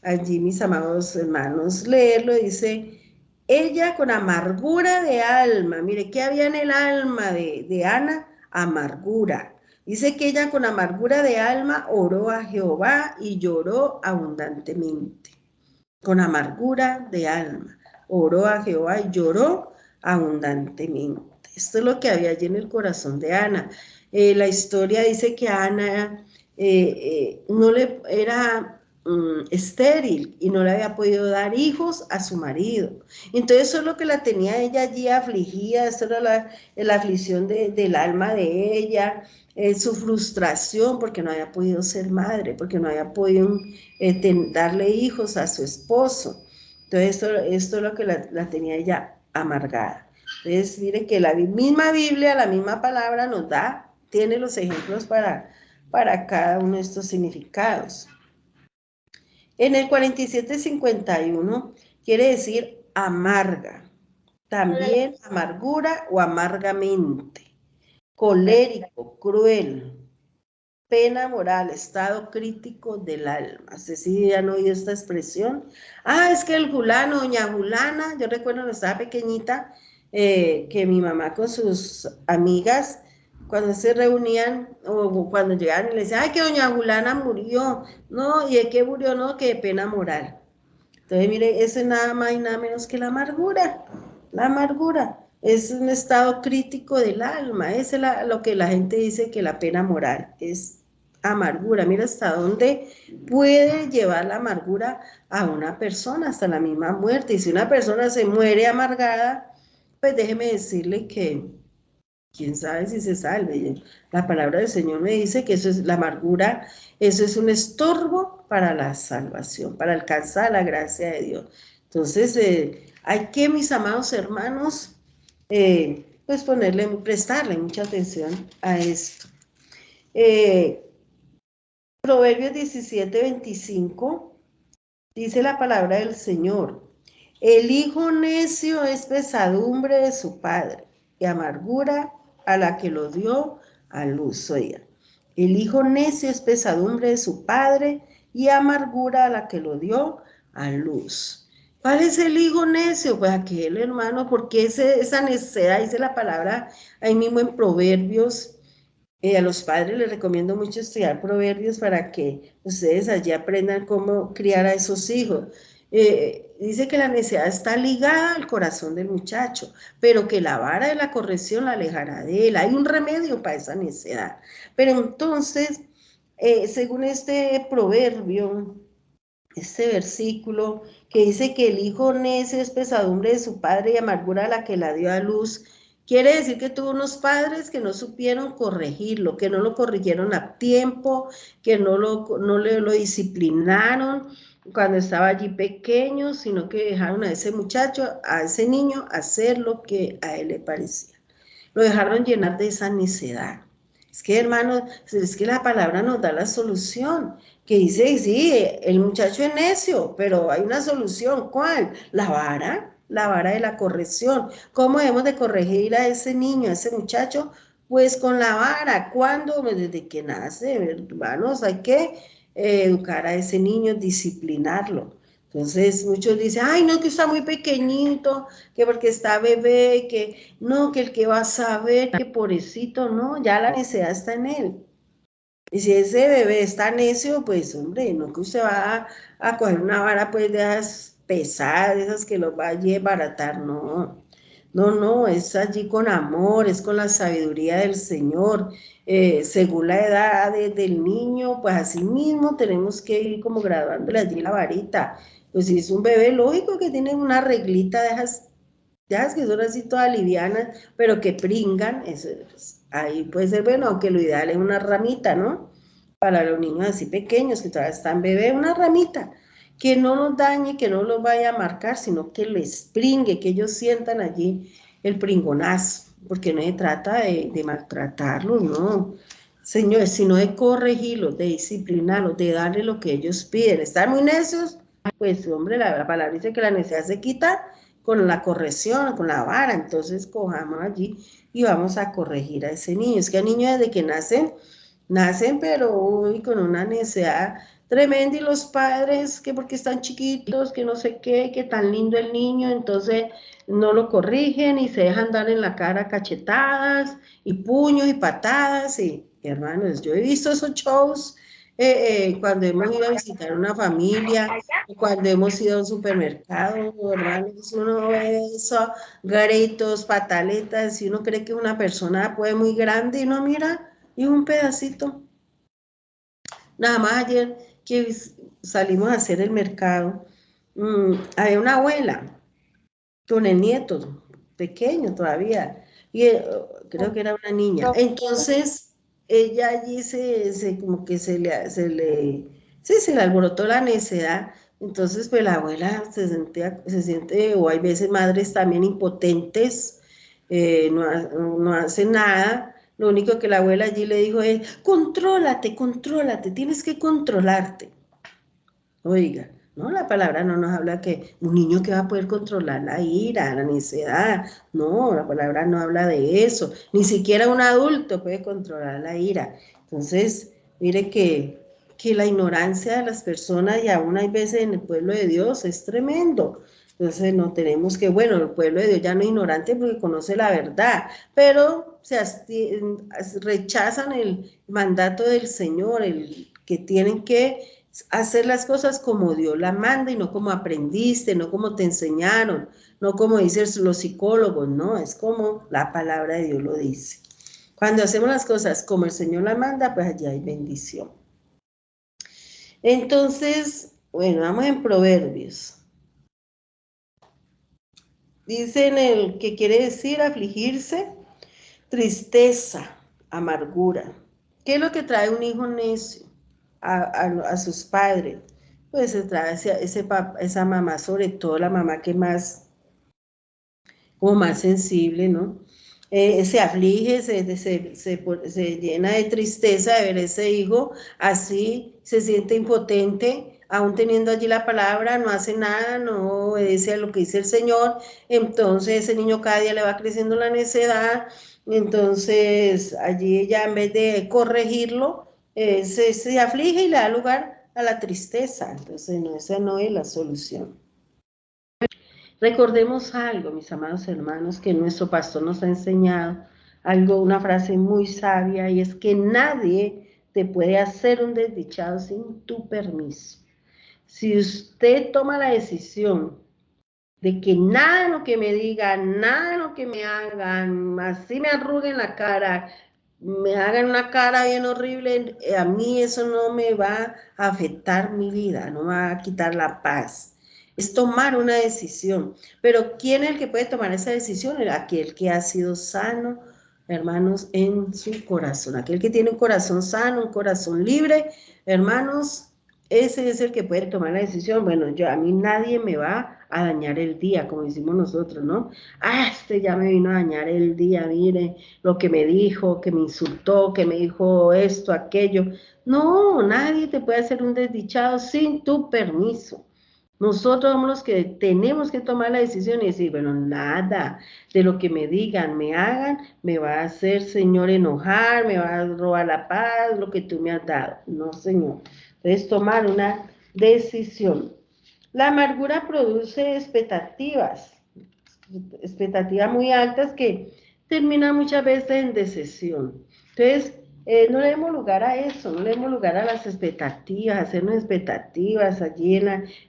allí, mis amados hermanos, leerlo. Dice, ella con amargura de alma, mire, ¿qué había en el alma de Ana? Amargura. Dice que ella con amargura de alma oró a Jehová y lloró abundantemente. Con amargura de alma oró a Jehová y lloró abundantemente. Esto es lo que había allí en el corazón de Ana. La historia dice que Ana no le era estéril y no le había podido dar hijos a su marido. Entonces eso es lo que la tenía ella allí afligida, eso era la aflicción del alma de ella, su frustración porque no había podido ser madre, porque no había podido darle hijos a su esposo. Entonces esto es lo que la tenía ella amargada. Entonces, mire que la misma Biblia, la misma palabra tiene los ejemplos para cada uno de estos significados. En el 47:51 quiere decir amarga, también amargura o amargamente, colérico, cruel, pena moral, estado crítico del alma. ¿Sí, sí han oído esta expresión? Es que el fulano, doña fulana, yo recuerdo cuando estaba pequeñita, que mi mamá con sus amigas, cuando se reunían o cuando llegaban y le decían, que doña fulana murió, no, ¿y de qué murió? No, que de pena moral. Entonces, mire, eso es nada más y nada menos que la amargura. La amargura es un estado crítico del alma, es lo que la gente dice que la pena moral es amargura. Mira hasta dónde puede llevar la amargura a una persona, hasta la misma muerte. Y si una persona se muere amargada, pues déjeme decirle que quién sabe si se salve. La palabra del Señor me dice que eso es la amargura, eso es un estorbo para la salvación, para alcanzar la gracia de Dios. Entonces, hay que, mis amados hermanos, pues prestarle mucha atención a esto. Proverbios 17:25 dice la palabra del Señor: el hijo necio es pesadumbre de su padre y amargura a la que lo dio a luz. Oiga, el hijo necio es pesadumbre de su padre y amargura a la que lo dio a luz. ¿Cuál es el hijo necio? Pues aquel, hermano, porque esa necedad, dice la palabra ahí mismo en Proverbios. A los padres les recomiendo mucho estudiar Proverbios para que ustedes allí aprendan cómo criar a esos hijos. Dice que la necedad está ligada al corazón del muchacho, pero que la vara de la corrección la alejará de él. Hay un remedio para esa necedad. Pero entonces, según este proverbio, este versículo que dice que el hijo necio es pesadumbre de su padre y amargura a la que la dio a luz, quiere decir que tuvo unos padres que no supieron corregirlo, que no lo corrigieron a tiempo, que no lo disciplinaron cuando estaba allí pequeño, sino que dejaron a ese muchacho, a ese niño, hacer lo que a él le parecía. Lo dejaron llenar de esa necedad. Es que, hermanos, es que la palabra nos da la solución, que dice, sí, el muchacho es necio, pero hay una solución. ¿Cuál? La vara de la corrección. ¿Cómo debemos de corregir a ese niño, a ese muchacho? Pues con la vara. ¿Cuándo? Desde que nace, hermanos, hay que educar a ese niño, disciplinarlo. Entonces muchos dicen, ay, no, que está muy pequeñito, que porque está bebé, que no, que el que va a saber, que pobrecito, no, ya la necedad está en él. Y si ese bebé está necio, pues hombre, no que usted va a coger una vara pues de esas pesadas, de esas que los va a desbaratar, no. No, no, es allí con amor, es con la sabiduría del Señor. Según la edad del niño, pues así mismo tenemos que ir como graduándole allí la varita. Pues si es un bebé, lógico que tiene una reglita de esas que son así todas livianas, pero que pringan, eso, pues, ahí puede ser bueno, aunque lo ideal es una ramita, ¿no? Para los niños así pequeños que todavía están bebés, una ramita que no los dañe, que no los vaya a marcar, sino que les pringue, que ellos sientan allí el pringonazo, porque no se trata de maltratarlos, no. Señores, sino de corregirlos, de disciplinarlos, de darle lo que ellos piden. Están muy necios, pues hombre, la palabra dice que la necesidad se quita con la corrección, con la vara. Entonces cojamos allí y vamos a corregir a ese niño. Es que el niño desde que nacen pero uy, con una necesidad tremenda, y los padres que porque están chiquitos, que no sé qué, que tan lindo el niño, entonces no lo corrigen y se dejan dar en la cara cachetadas y puños y patadas. Y hermanos, yo he visto esos shows cuando hemos ido a visitar una familia, cuando hemos ido a un supermercado, hermanos, uno ve eso, gritos, pataletas, y uno cree que una persona puede muy grande y no mira, y un pedacito. Nada más ayer que salimos a hacer el mercado, había una abuela con el nieto, pequeño todavía, y creo que era una niña. Entonces, ella allí como que sí, se le alborotó la necedad. Entonces, pues la abuela se siente, o hay veces madres también impotentes, no hacen nada. Lo único que la abuela allí le dijo es, contrólate, tienes que controlarte. Oiga, no, la palabra no nos habla que un niño que va a poder controlar la ira, la necedad. No, la palabra no habla de eso. Ni siquiera un adulto puede controlar la ira. Entonces, mire que la ignorancia de las personas, y aún hay veces en el pueblo de Dios, es tremendo. Entonces, no tenemos que, bueno, el pueblo de Dios ya no es ignorante porque conoce la verdad, pero rechazan el mandato del Señor, el que tienen que hacer las cosas como Dios la manda y no como aprendiste, no como te enseñaron, no como dicen los psicólogos, no, es como la palabra de Dios lo dice. Cuando hacemos las cosas como el Señor la manda, pues allí hay bendición. Entonces, bueno, vamos en Proverbios. Dice en el que quiere decir afligirse, tristeza, amargura. ¿Qué es lo que trae un hijo necio a sus padres? Pues se trae esa mamá, sobre todo la mamá que más, como más sensible, ¿no? se aflige, se llena de tristeza de ver ese hijo, así se siente impotente, aún teniendo allí la palabra, no hace nada, no obedece a lo que dice el Señor, entonces ese niño cada día le va creciendo la necedad, entonces allí ella en vez de corregirlo, se aflige y le da lugar a la tristeza, entonces no, esa no es la solución. Recordemos algo, mis amados hermanos, que nuestro pastor nos ha enseñado, algo, una frase muy sabia, y es que nadie te puede hacer un desdichado sin tu permiso. Si usted toma la decisión de que nada de lo que me digan, nada de lo que me hagan, así me arruguen la cara, me hagan una cara bien horrible, a mí eso no me va a afectar mi vida, no me va a quitar la paz. Es tomar una decisión. Pero ¿quién es el que puede tomar esa decisión? Aquel que ha sido sano, hermanos, en su corazón. Aquel que tiene un corazón sano, un corazón libre, hermanos, ese es el que puede tomar la decisión. Bueno, a mí nadie me va a dañar el día, como decimos nosotros, ¿no? Este ya me vino a dañar el día, mire, lo que me dijo, que me insultó, que me dijo esto, aquello. No, nadie te puede hacer un desdichado sin tu permiso. Nosotros somos los que tenemos que tomar la decisión y decir, bueno, nada de lo que me digan, me hagan, me va a hacer, Señor, enojar, me va a robar la paz, lo que tú me has dado. No, Señor. Entonces, tomar una decisión. La amargura produce expectativas muy altas que terminan muchas veces en decepción. Entonces, no le demos lugar a eso, no le demos lugar a las expectativas, hacernos expectativas allí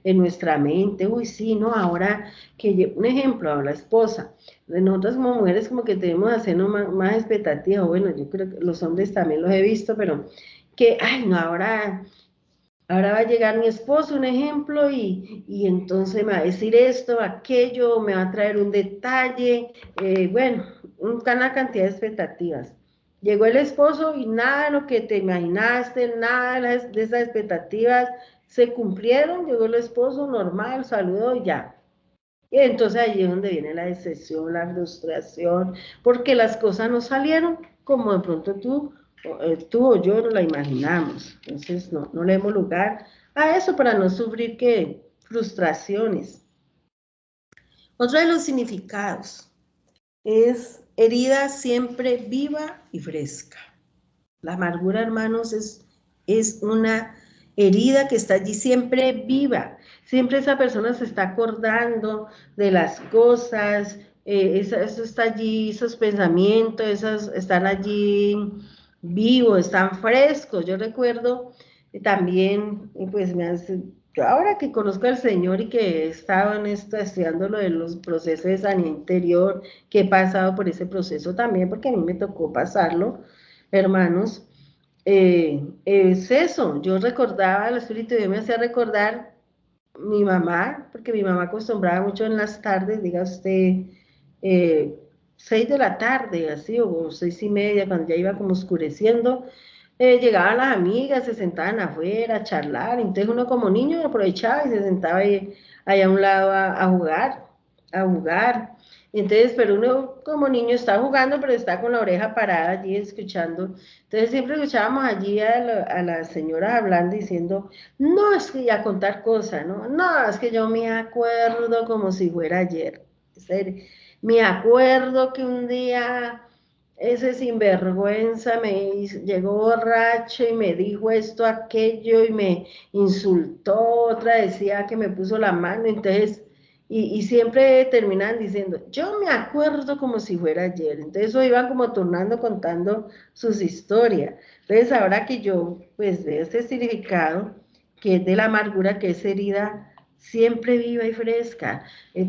en nuestra mente. Uy, sí, no, ahora que, un ejemplo, a la esposa, nosotros como mujeres como que tenemos que hacernos más expectativas, bueno, yo creo que los hombres también los he visto, pero que, ay, no, ahora va a llegar mi esposo, un ejemplo, y entonces me va a decir esto, aquello, me va a traer un detalle, bueno, una cantidad de expectativas. Llegó el esposo y nada de lo que te imaginaste, nada de esas expectativas se cumplieron, llegó el esposo normal, saludó y ya. Y entonces ahí es donde viene la decepción, la frustración, porque las cosas no salieron como de pronto tú o yo no la imaginamos. Entonces no le demos lugar a eso para no sufrir frustraciones. Otro de los significados es herida siempre viva y fresca. La amargura, hermanos, es una herida que está allí siempre viva. Siempre esa persona se está acordando de las cosas, eso está allí, esos pensamientos, están allí vivos, están frescos. Yo recuerdo también, pues yo ahora que conozco al Señor y que he estado en esto, estudiando lo de los procesos de sanidad interior, que he pasado por ese proceso también, porque a mí me tocó pasarlo, hermanos, es eso. Yo recordaba, el Espíritu de Dios me hacía recordar mi mamá, porque mi mamá acostumbraba mucho en las tardes, diga usted, 6 de la tarde, así, o 6:30, cuando ya iba como oscureciendo, llegaban las amigas, se sentaban afuera a charlar, entonces uno como niño aprovechaba y se sentaba ahí a un lado a jugar. Entonces, pero uno como niño está jugando, pero está con la oreja parada allí escuchando. Entonces siempre escuchábamos allí a las señoras hablando, diciendo, no, es que ya contar cosas, ¿no? No, es que yo me acuerdo como si fuera ayer. En serio. Me acuerdo que un día ese sinvergüenza llegó borracho y me dijo esto, aquello, y me insultó, otra decía que me puso la mano, entonces, y siempre terminan diciendo, yo me acuerdo como si fuera ayer, entonces eso iban como tornando, contando sus historias. Entonces ahora que yo pues veo este significado, que es de la amargura, que es herida siempre viva y fresca.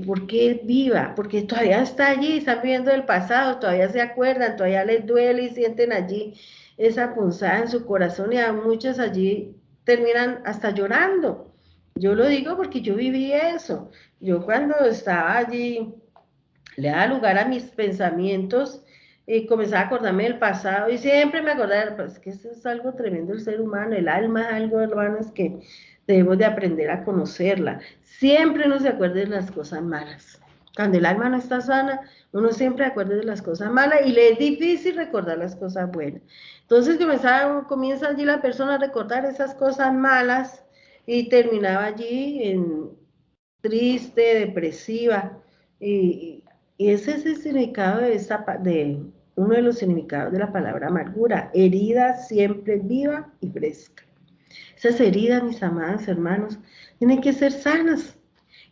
¿Por qué viva? Porque todavía está allí, están viviendo el pasado, todavía se acuerdan, todavía les duele y sienten allí esa punzada en su corazón y a muchos allí terminan hasta llorando. Yo lo digo porque yo viví eso. Yo cuando estaba allí, le daba lugar a mis pensamientos y comenzaba a acordarme del pasado y siempre me acordaba, pues que eso es algo tremendo el ser humano, el alma es algo, hermanos, que debemos de aprender a conocerla. Siempre uno se acuerda de las cosas malas, Cuando el alma no está sana, uno siempre acuerda de las cosas malas y le es difícil recordar las cosas buenas. Entonces comienza allí la persona a recordar esas cosas malas y terminaba allí triste, depresiva. Y ese es el significado de uno de los significados de la palabra amargura, herida siempre viva y fresca. Esas heridas, mis amados hermanos, tienen que ser sanas.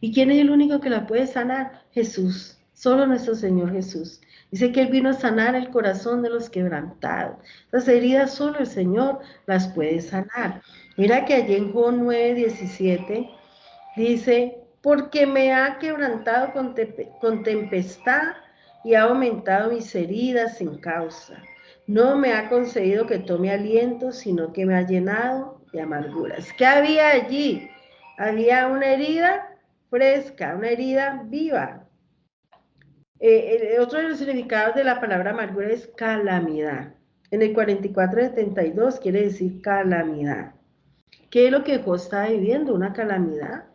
¿Y quién es el único que las puede sanar? Jesús, solo nuestro Señor Jesús. Dice que Él vino a sanar el corazón de los quebrantados. Esas heridas solo el Señor las puede sanar. Mira que allí en Job 9:17 dice, porque me ha quebrantado con tempestad y ha aumentado mis heridas sin causa. No me ha concedido que tome aliento, sino que me ha llenado de amarguras. ¿Qué había allí? Había una herida fresca, una herida viva. Otro de los significados de la palabra amargura es calamidad. En el 44:72 quiere decir calamidad. ¿Qué es lo que Job estaba viviendo? Una calamidad.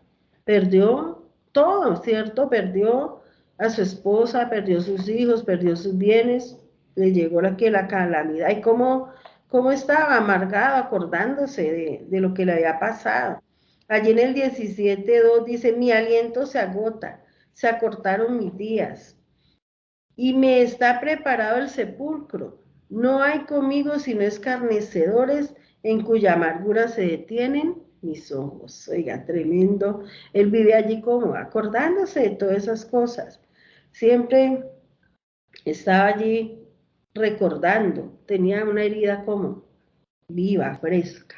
Perdió todo, ¿cierto? Perdió a su esposa, perdió sus hijos, perdió sus bienes, le llegó la calamidad. ¿Y cómo estaba amargado, acordándose de lo que le había pasado? Allí en el 17:2 dice, mi aliento se agota, se acortaron mis días, y me está preparado el sepulcro. No hay conmigo sino escarnecedores, en cuya amargura se detienen mis ojos. Oiga, tremendo. Él vive allí como acordándose de todas esas cosas. Siempre estaba allí recordando. Tenía una herida como viva, fresca.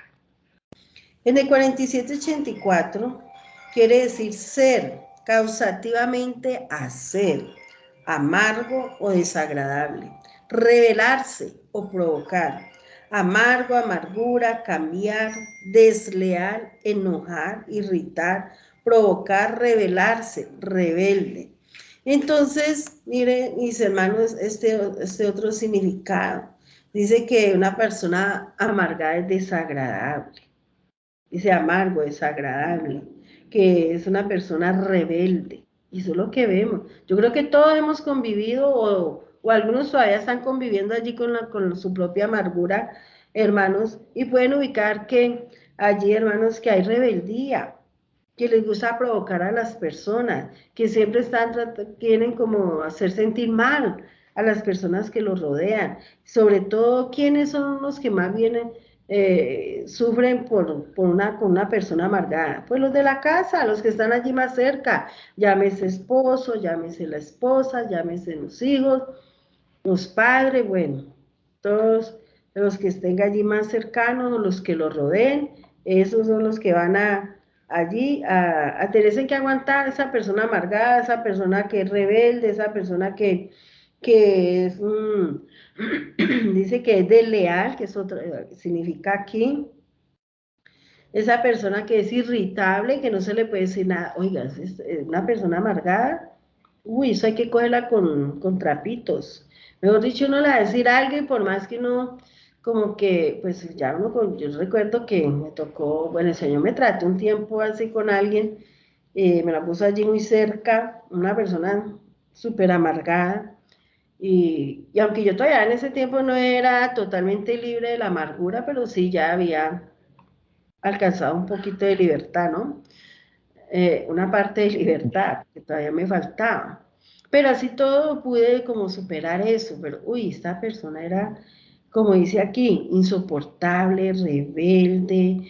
En el 47:84 quiere decir ser, causativamente hacer, amargo o desagradable, rebelarse o provocar, amargo, amargura, cambiar, desleal, enojar, irritar, provocar, rebelarse, rebelde. Entonces, miren, mis hermanos, este otro significado. Dice que una persona amargada es desagradable. Dice amargo, desagradable, que es una persona rebelde. Y eso es lo que vemos. Yo creo que todos hemos convivido o algunos todavía están conviviendo allí con su propia amargura, hermanos, y pueden ubicar que allí, hermanos, que hay rebeldía, que les gusta provocar a las personas, que siempre quieren como hacer sentir mal a las personas que los rodean. Sobre todo, ¿quiénes son los que más vienen? Sufren con una persona amargada? Pues los de la casa, los que están allí más cerca, llámese esposo, llámese la esposa, llámese los hijos, los padres, bueno, todos los que estén allí más cercanos, los que los rodeen, esos son los que van allí a tener que aguantar esa persona amargada, esa persona que es rebelde, esa persona que es, dice que es desleal, que es otro, significa aquí, esa persona que es irritable, que no se le puede decir nada. Oiga, es una persona amargada, uy, eso hay que cogerla con trapitos. Mejor dicho, uno le va a decir algo y por más que uno, como que, pues ya yo recuerdo que me tocó, bueno, el Señor me trató un tiempo así con alguien, me la puso allí muy cerca, una persona súper amargada, y aunque yo todavía en ese tiempo no era totalmente libre de la amargura, pero sí ya había alcanzado un poquito de libertad, ¿no? Una parte de libertad que todavía me faltaba. Pero así todo pude como superar eso, pero uy, esta persona era, como dice aquí, insoportable, rebelde,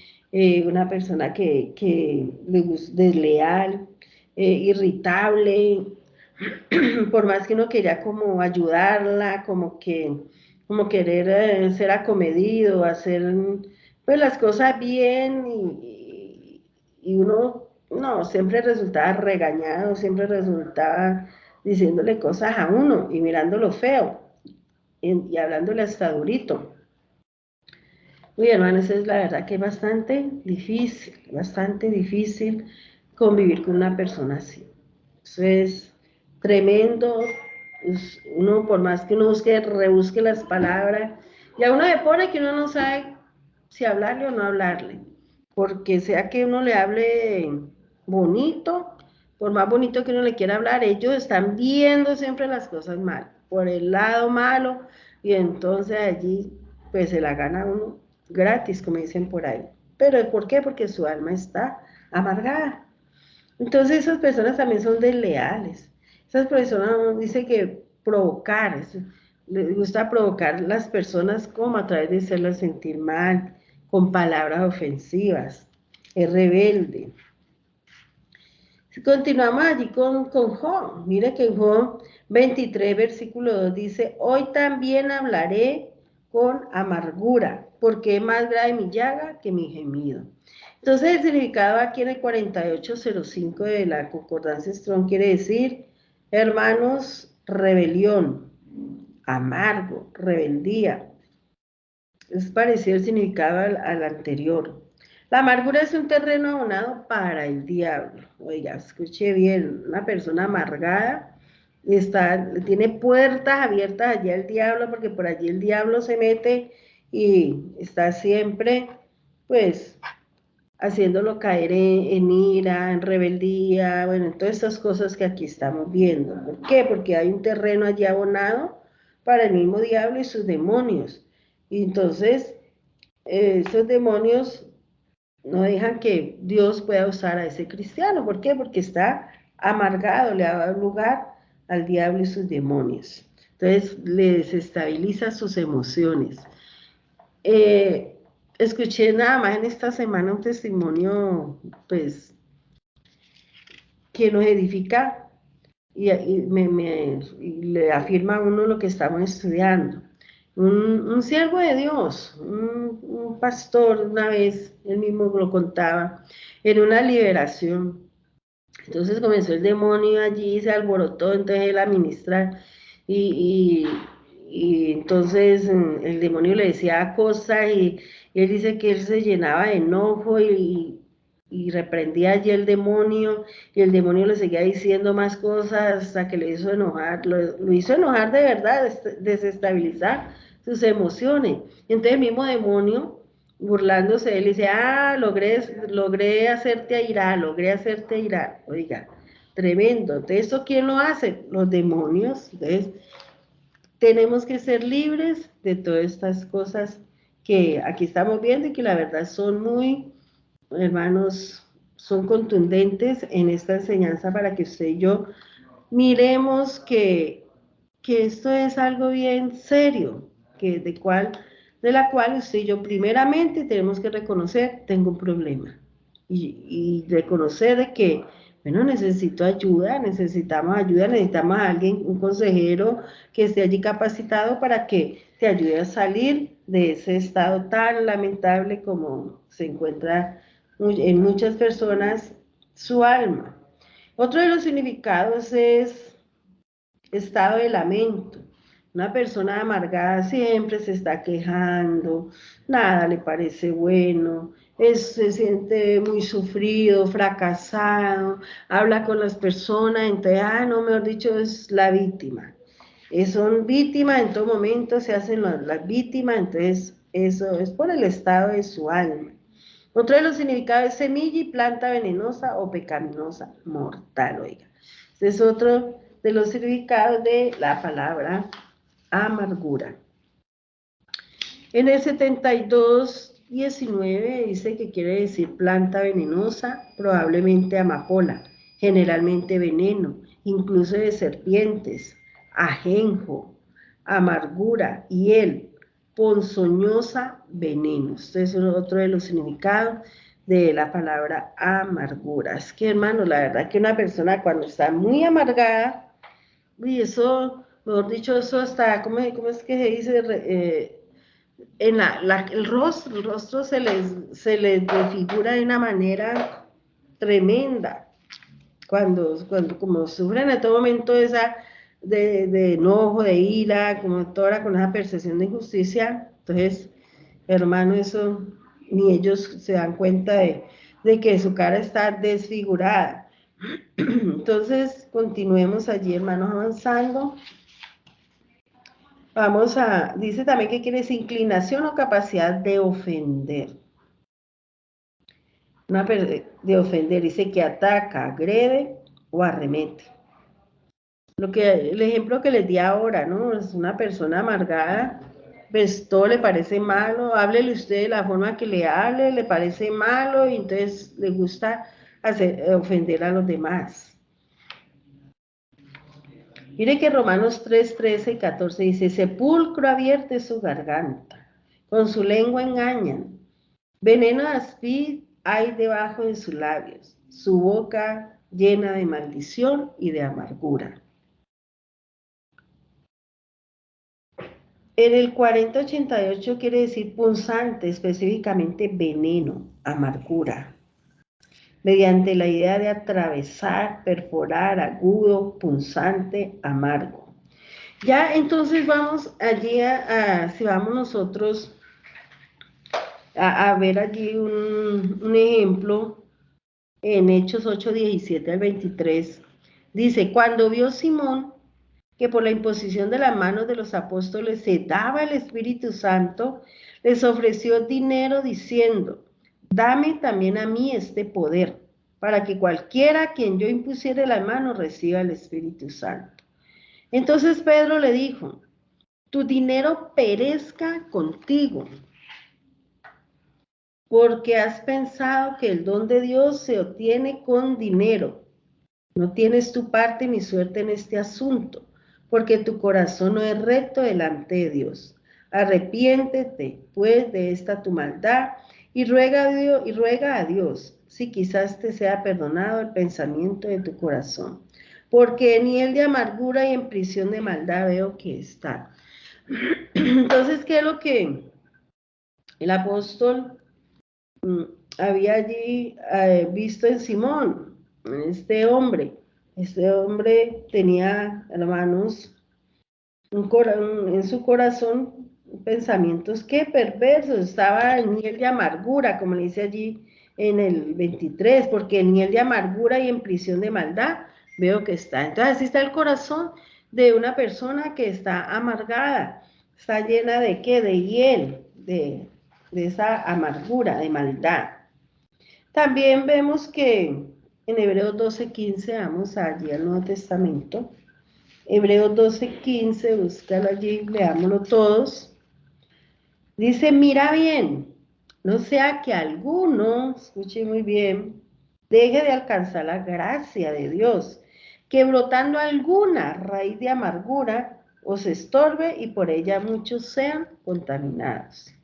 una persona que desleal, irritable, por más que uno quería como ayudarla, como querer ser acomedido, hacer pues las cosas bien y uno no, siempre resultaba regañado, siempre resultaba diciéndole cosas a uno y mirándolo feo y hablándole hasta durito. Uy, hermano, eso es la verdad que es bastante difícil convivir con una persona así. Eso es tremendo. Uno, por más que uno rebusque las palabras, y a uno le pone que uno no sabe si hablarle o no hablarle, porque sea que uno le hable bonito, por más bonito que uno le quiera hablar, ellos están viendo siempre las cosas mal, por el lado malo, y entonces allí pues se la gana uno gratis, como dicen por ahí. Pero ¿por qué? Porque su alma está amargada. Entonces esas personas también son desleales. Esas personas dicen que provocar, les gusta provocar las personas como a través de hacerlas sentir mal, con palabras ofensivas, es rebelde. Si continuamos allí con Job, mire que en Job 23, versículo 2 dice, hoy también hablaré con amargura, porque es más grave mi llaga que mi gemido. Entonces el significado aquí en el 4805 de la concordancia Strong quiere decir, hermanos, rebelión, amargo, rebeldía. Es parecido el significado al anterior. La amargura es un terreno abonado para el diablo. Oiga, escuche bien, una persona amargada tiene puertas abiertas allí al diablo, porque por allí el diablo se mete y está siempre, pues, haciéndolo caer en ira, en rebeldía, bueno, en todas estas cosas que aquí estamos viendo. ¿Por qué? Porque hay un terreno allí abonado para el mismo diablo y sus demonios. Y entonces, esos demonios no dejan que Dios pueda usar a ese cristiano. ¿Por qué? Porque está amargado, le ha dado lugar al diablo y sus demonios. Entonces, le desestabiliza sus emociones. Escuché nada más en esta semana un testimonio, pues, que nos edifica y le afirma a uno lo que estamos estudiando. Un siervo de Dios, un pastor, una vez, él mismo lo contaba, en una liberación. Entonces comenzó el demonio allí, se alborotó, entonces él a ministrar, y, y entonces el demonio le decía cosas, y él dice que él se llenaba de enojo, y reprendía allí el demonio, y el demonio le seguía diciendo más cosas hasta que le hizo enojar, lo hizo enojar de verdad, desestabilizar sus emociones. Y entonces el mismo demonio, burlándose de él, dice, logré hacerte irar, logré hacerte irar. Oiga, tremendo. Entonces, ¿eso quién lo hace? Los demonios. Entonces, tenemos que ser libres de todas estas cosas que aquí estamos viendo y que la verdad son muy, hermanos, son contundentes en esta enseñanza para que usted y yo miremos que esto es algo bien serio, de la cual usted y yo primeramente tenemos que reconocer, tengo un problema, y reconocer de que, bueno, necesito ayuda, necesitamos a alguien, un consejero que esté allí capacitado para que te ayude a salir de ese estado tan lamentable como se encuentra en muchas personas su alma. Otro de los significados es estado de lamento. Una persona amargada siempre se está quejando, nada le parece bueno, se siente muy sufrido, fracasado, habla con las personas, entonces, no, mejor dicho, es la víctima. Son víctimas, en todo momento se hacen las víctimas, entonces eso es por el estado de su alma. Otro de los significados es semilla y planta venenosa o pecaminosa, mortal, oiga. Este es otro de los significados de la palabra amargura. En el 72:19 dice que quiere decir planta venenosa, probablemente amapola, generalmente veneno, incluso de serpientes, ajenjo, amargura, hiel, ponzoñosa, veneno. Este es otro de los significados de la palabra amargura. Es que, hermano, la verdad que una persona cuando está muy amargada, y eso, mejor dicho, eso hasta, ¿cómo es que se dice? En el rostro se les desfigura de una manera tremenda, cuando como sufren en todo momento esa de enojo, de ira, como toda con esa percepción de injusticia, entonces, hermano, eso ni ellos se dan cuenta de que su cara está desfigurada. Entonces, continuemos allí, hermanos, avanzando. Dice también que quiere decir inclinación o capacidad de ofender. De ofender, dice que ataca, agrede o arremete. El ejemplo que les di ahora, ¿no? Es una persona amargada, pues todo le parece malo, háblele usted de la forma que le hable, le parece malo y entonces le gusta ofender a los demás. Mire que Romanos 3, 13 y 14 dice, sepulcro abierto es su garganta, con su lengua engañan, veneno de aspid hay debajo de sus labios, su boca llena de maldición y de amargura. En el 4088 quiere decir punzante, específicamente veneno, amargura, mediante la idea de atravesar, perforar, agudo, punzante, amargo. Ya entonces vamos allí si vamos nosotros a ver allí un ejemplo en Hechos 8, 17 al 23, dice, cuando vio Simón que por la imposición de las manos de los apóstoles se daba el Espíritu Santo, les ofreció dinero diciendo, dame también a mí este poder, para que cualquiera a quien yo impusiere la mano reciba el Espíritu Santo. Entonces Pedro le dijo, tu dinero perezca contigo, porque has pensado que el don de Dios se obtiene con dinero. No tienes tu parte ni suerte en este asunto, porque tu corazón no es recto delante de Dios. Arrepiéntete, pues, de esta tu maldad y ruega a Dios, si quizás te sea perdonado el pensamiento de tu corazón. Porque en hiel de amargura y en prisión de maldad veo que está. Entonces, ¿qué es lo que el apóstol había allí visto en Simón, en este hombre? Este hombre tenía, hermanos, en su corazón pensamientos que perversos, estaba en hiel de amargura, como le dice allí en el 23, porque en hiel de amargura y en prisión de maldad veo que está. Entonces así está el corazón de una persona que está amargada, está llena de ¿qué? De hiel, de esa amargura, de maldad. También vemos que en Hebreos 12:15, vamos allí al Nuevo Testamento, Hebreos 12:15, búscalo allí, leámoslo todos. Dice, mira bien, no sea que alguno, escuche muy bien, deje de alcanzar la gracia de Dios, que brotando alguna raíz de amargura os estorbe y por ella muchos sean contaminados.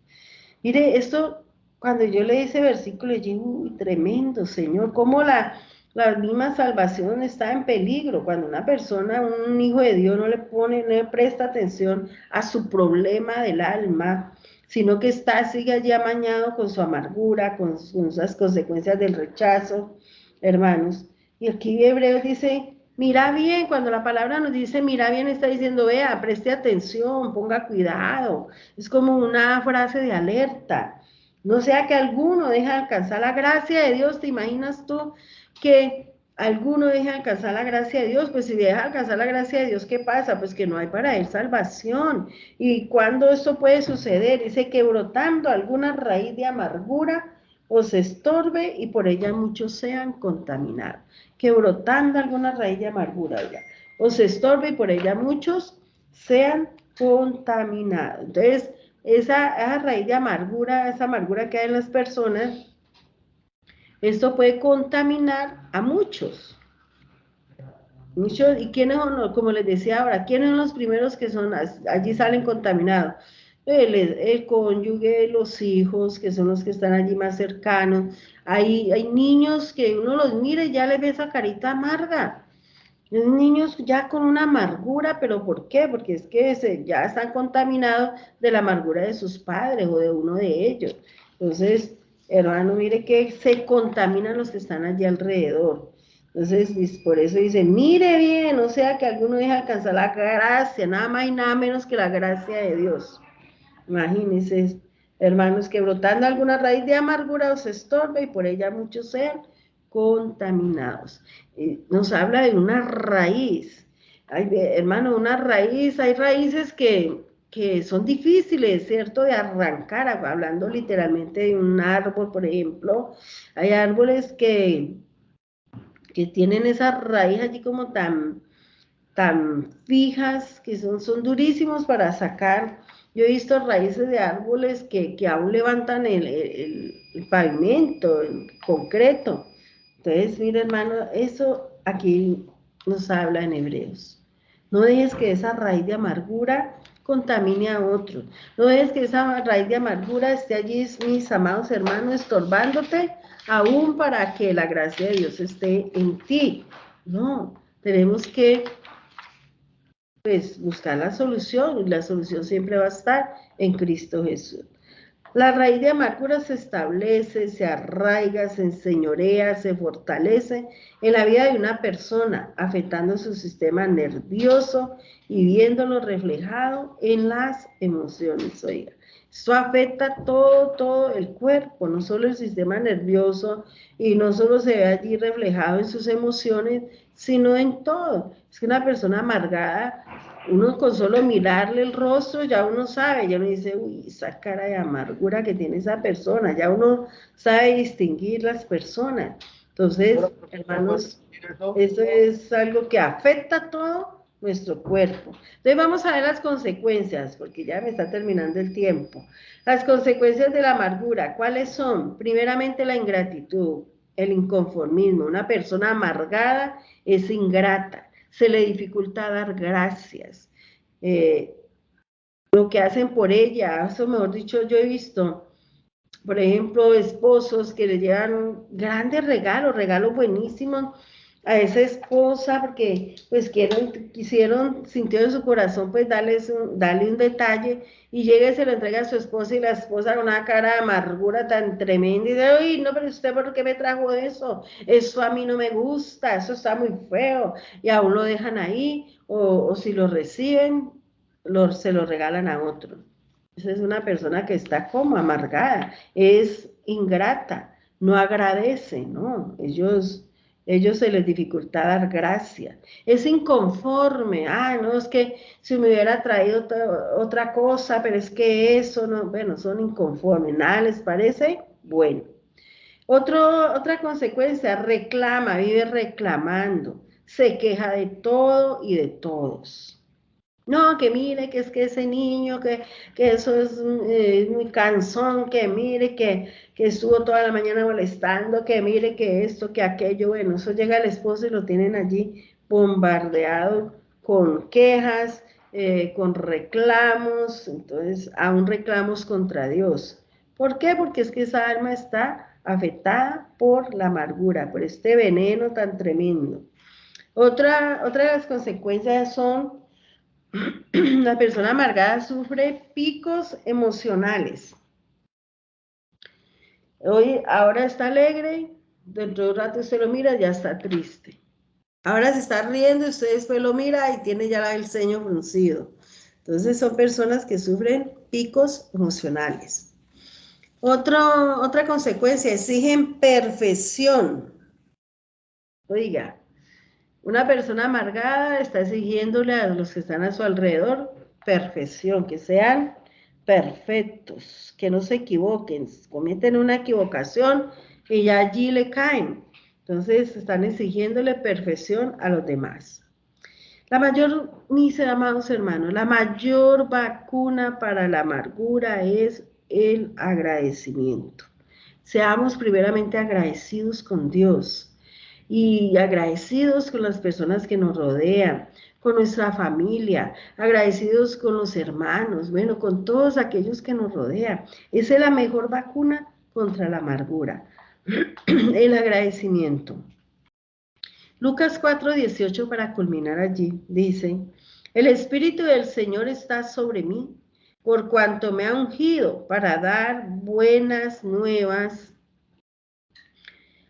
Mire, esto, cuando yo leí ese versículo, yo dije, uy, tremendo, Señor, cómo la misma salvación está en peligro, cuando una persona, un hijo de Dios, no le presta atención a su problema del alma, sino que sigue allí amañado con su amargura, con esas consecuencias del rechazo, hermanos. Y aquí Hebreos dice, mira bien, cuando la palabra nos dice mira bien, está diciendo, vea, preste atención, ponga cuidado. Es como una frase de alerta. No sea que alguno deje de alcanzar la gracia de Dios. ¿Te imaginas tú que alguno deje de alcanzar la gracia de Dios? Pues si deja de alcanzar la gracia de Dios, ¿qué pasa? Pues que no hay para él salvación. ¿Y cuándo esto puede suceder? Dice que brotando alguna raíz de amargura os estorbe y por ella muchos sean contaminados. Que brotando alguna raíz de amargura, oiga, os estorbe y por ella muchos sean contaminados. Entonces, esa raíz de amargura, esa amargura que hay en las personas, esto puede contaminar a muchos. ¿Y quiénes son, como les decía ahora, quiénes son los primeros que son, allí salen contaminados? El cónyuge, los hijos, que son los que están allí más cercanos. Hay niños que uno los mira y ya les ve esa carita amarga. Los niños ya con una amargura, ¿pero por qué? Porque es que ya están contaminados de la amargura de sus padres o de uno de ellos. Entonces, hermano, mire que se contaminan los que están allí alrededor. Entonces, por eso dice, mire bien, o sea que alguno deja alcanzar la gracia, nada más y nada menos que la gracia de Dios. Imagínense, hermanos, que brotando alguna raíz de amargura os estorbe y por ella muchos sean contaminados. Nos habla de una raíz. Hermano, una raíz, hay raíces que son difíciles, ¿cierto?, de arrancar, hablando literalmente de un árbol, por ejemplo. Hay árboles que que tienen esas raíces allí como tan fijas, que son durísimos para sacar. Yo he visto raíces de árboles que aún levantan el pavimento, el concreto. Entonces, mira, hermano, eso aquí nos habla en Hebreos. No dejes que esa raíz de amargura contamine a otros. No dejes que esa raíz de amargura esté allí, mis amados hermanos, estorbándote, aún para que la gracia de Dios esté en ti. No, tenemos que pues buscar la solución, y la solución siempre va a estar en Cristo Jesús. La raíz de amargura se establece, se arraiga, se enseñorea, se fortalece en la vida de una persona, afectando su sistema nervioso y viéndolo reflejado en las emociones. Oiga, esto afecta todo el cuerpo, no solo el sistema nervioso, y no solo se ve allí reflejado en sus emociones, sino en todo. Es que una persona amargada, uno con solo mirarle el rostro, ya uno sabe, ya uno dice, uy, esa cara de amargura que tiene esa persona, ya uno sabe distinguir las personas. Entonces, hermanos, eso es algo que afecta todo nuestro cuerpo. Entonces vamos a ver las consecuencias, porque ya me está terminando el tiempo. Las consecuencias de la amargura, ¿cuáles son? Primeramente la ingratitud, el inconformismo. Una persona amargada es ingrata, se le dificulta dar gracias. Lo que hacen por ella, eso mejor dicho, yo he visto, por ejemplo, esposos que le llevan grandes regalos buenísimos a esa esposa porque pues sintió en su corazón pues darle un detalle, y llega y se lo entrega a su esposa, y la esposa con una cara de amargura tan tremenda y dice, uy, no, pero usted ¿por qué me trajo eso? Eso a mí no me gusta, eso está muy feo, y aún lo dejan ahí, o si lo reciben, se lo regalan a otro. Esa es una persona que está como amargada, es ingrata, no agradece, ¿no? Ellos se les dificulta dar gracias. Es inconforme, no, es que si me hubiera traído otra cosa, pero es que eso, no, bueno, son inconformes, nada les parece bueno. Otra consecuencia, reclama, vive reclamando, se queja de todo y de todos. No, que mire, que es que ese niño, que eso es muy cansón, que mire, que estuvo toda la mañana molestando, que mire, que esto, que aquello. Bueno, eso llega el esposo y lo tienen allí bombardeado con quejas, con reclamos, entonces aún reclamos contra Dios. ¿Por qué? Porque es que esa alma está afectada por la amargura, por este veneno tan tremendo. Otra de las consecuencias son la persona amargada sufre picos emocionales. Ahora está alegre, dentro de un rato usted lo mira, ya está triste. Ahora se está riendo, usted después lo mira y tiene ya el ceño fruncido. Entonces son personas que sufren picos emocionales. Otra consecuencia, exigen perfección. Oiga, una persona amargada está exigiéndole a los que están a su alrededor perfección, que sean perfectos, que no se equivoquen, cometen una equivocación y ya allí le caen. Entonces están exigiéndole perfección a los demás. Mis amados hermanos, la mayor vacuna para la amargura es el agradecimiento. Seamos primeramente agradecidos con Dios y agradecidos con las personas que nos rodean, con nuestra familia, agradecidos con los hermanos, bueno, con todos aquellos que nos rodean. Esa es la mejor vacuna contra la amargura, el agradecimiento. Lucas 4:18, para culminar allí, dice, el Espíritu del Señor está sobre mí, por cuanto me ha ungido para dar buenas nuevas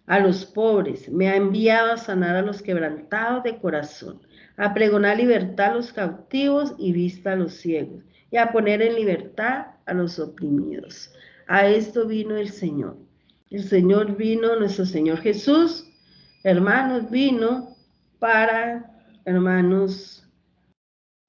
a los pobres, me ha enviado a sanar a los quebrantados de corazón, a pregonar libertad a los cautivos y vista a los ciegos, y a poner en libertad a los oprimidos. A esto vino el Señor. El Señor vino, nuestro Señor Jesús, hermanos, vino para, hermanos,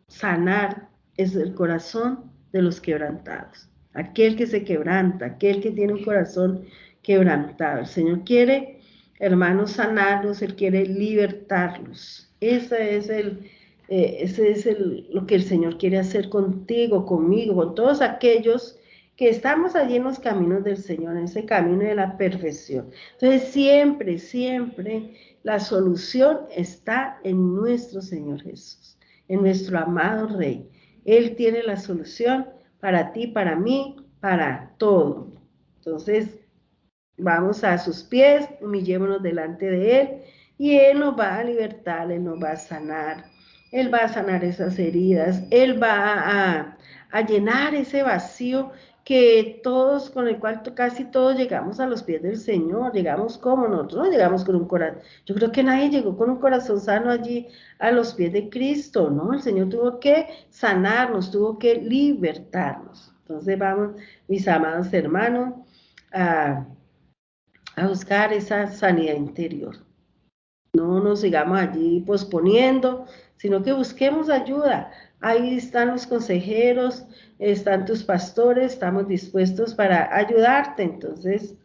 sanar es el corazón de los quebrantados. Aquel que se quebranta, aquel que tiene un corazón quebrantado. El Señor quiere, hermanos, sanarlos, Él quiere libertarlos. Ese es lo que el Señor quiere hacer contigo, conmigo, con todos aquellos que estamos allí en los caminos del Señor, en ese camino de la perfección. Entonces siempre, siempre la solución está en nuestro Señor Jesús, en nuestro amado Rey. Él tiene la solución para ti, para mí, para todo. Entonces, vamos a sus pies, humillémonos delante de Él y Él nos va a libertar, Él nos va a sanar. Él va a sanar esas heridas, Él va a llenar ese vacío que todos, con el cual casi todos llegamos a los pies del Señor. Llegamos como nosotros, no llegamos con un corazón. Yo creo que nadie llegó con un corazón sano allí a los pies de Cristo, ¿no? El Señor tuvo que sanarnos, tuvo que libertarnos. Entonces vamos, mis amados hermanos, a buscar esa sanidad interior. No nos sigamos allí posponiendo, sino que busquemos ayuda. Ahí están los consejeros, están tus pastores, estamos dispuestos para ayudarte. Entonces,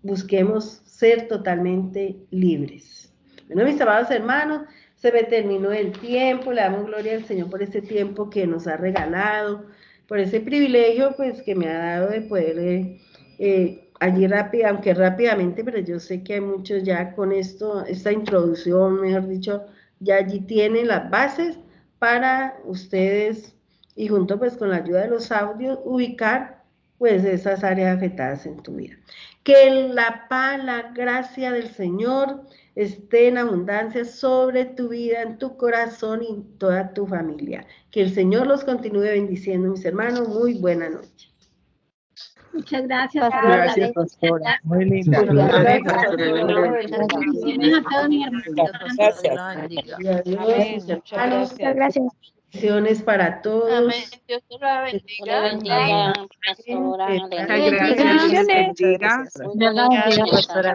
busquemos ser totalmente libres. Bueno, mis amados hermanos, se me terminó el tiempo, le damos gloria al Señor por ese tiempo que nos ha regalado, por ese privilegio pues que me ha dado de poder allí rápido, aunque rápidamente, pero yo sé que hay muchos ya con esto, esta introducción, mejor dicho, ya allí tienen las bases para ustedes y junto pues con la ayuda de los audios ubicar pues esas áreas afectadas en tu vida. Que la paz, la gracia del Señor esté en abundancia sobre tu vida, en tu corazón y en toda tu familia. Que el Señor los continúe bendiciendo, mis hermanos. Muy buena noche.
Muchas gracias.
Gracias, pastora. Muy linda.
Muchas gracias.
Bendiciones para todos.
Amén. Dios te la bendiga.
Pastora.
Gracias.
Bendiciones.
Bendiga.
Dios la bendiga, pastora.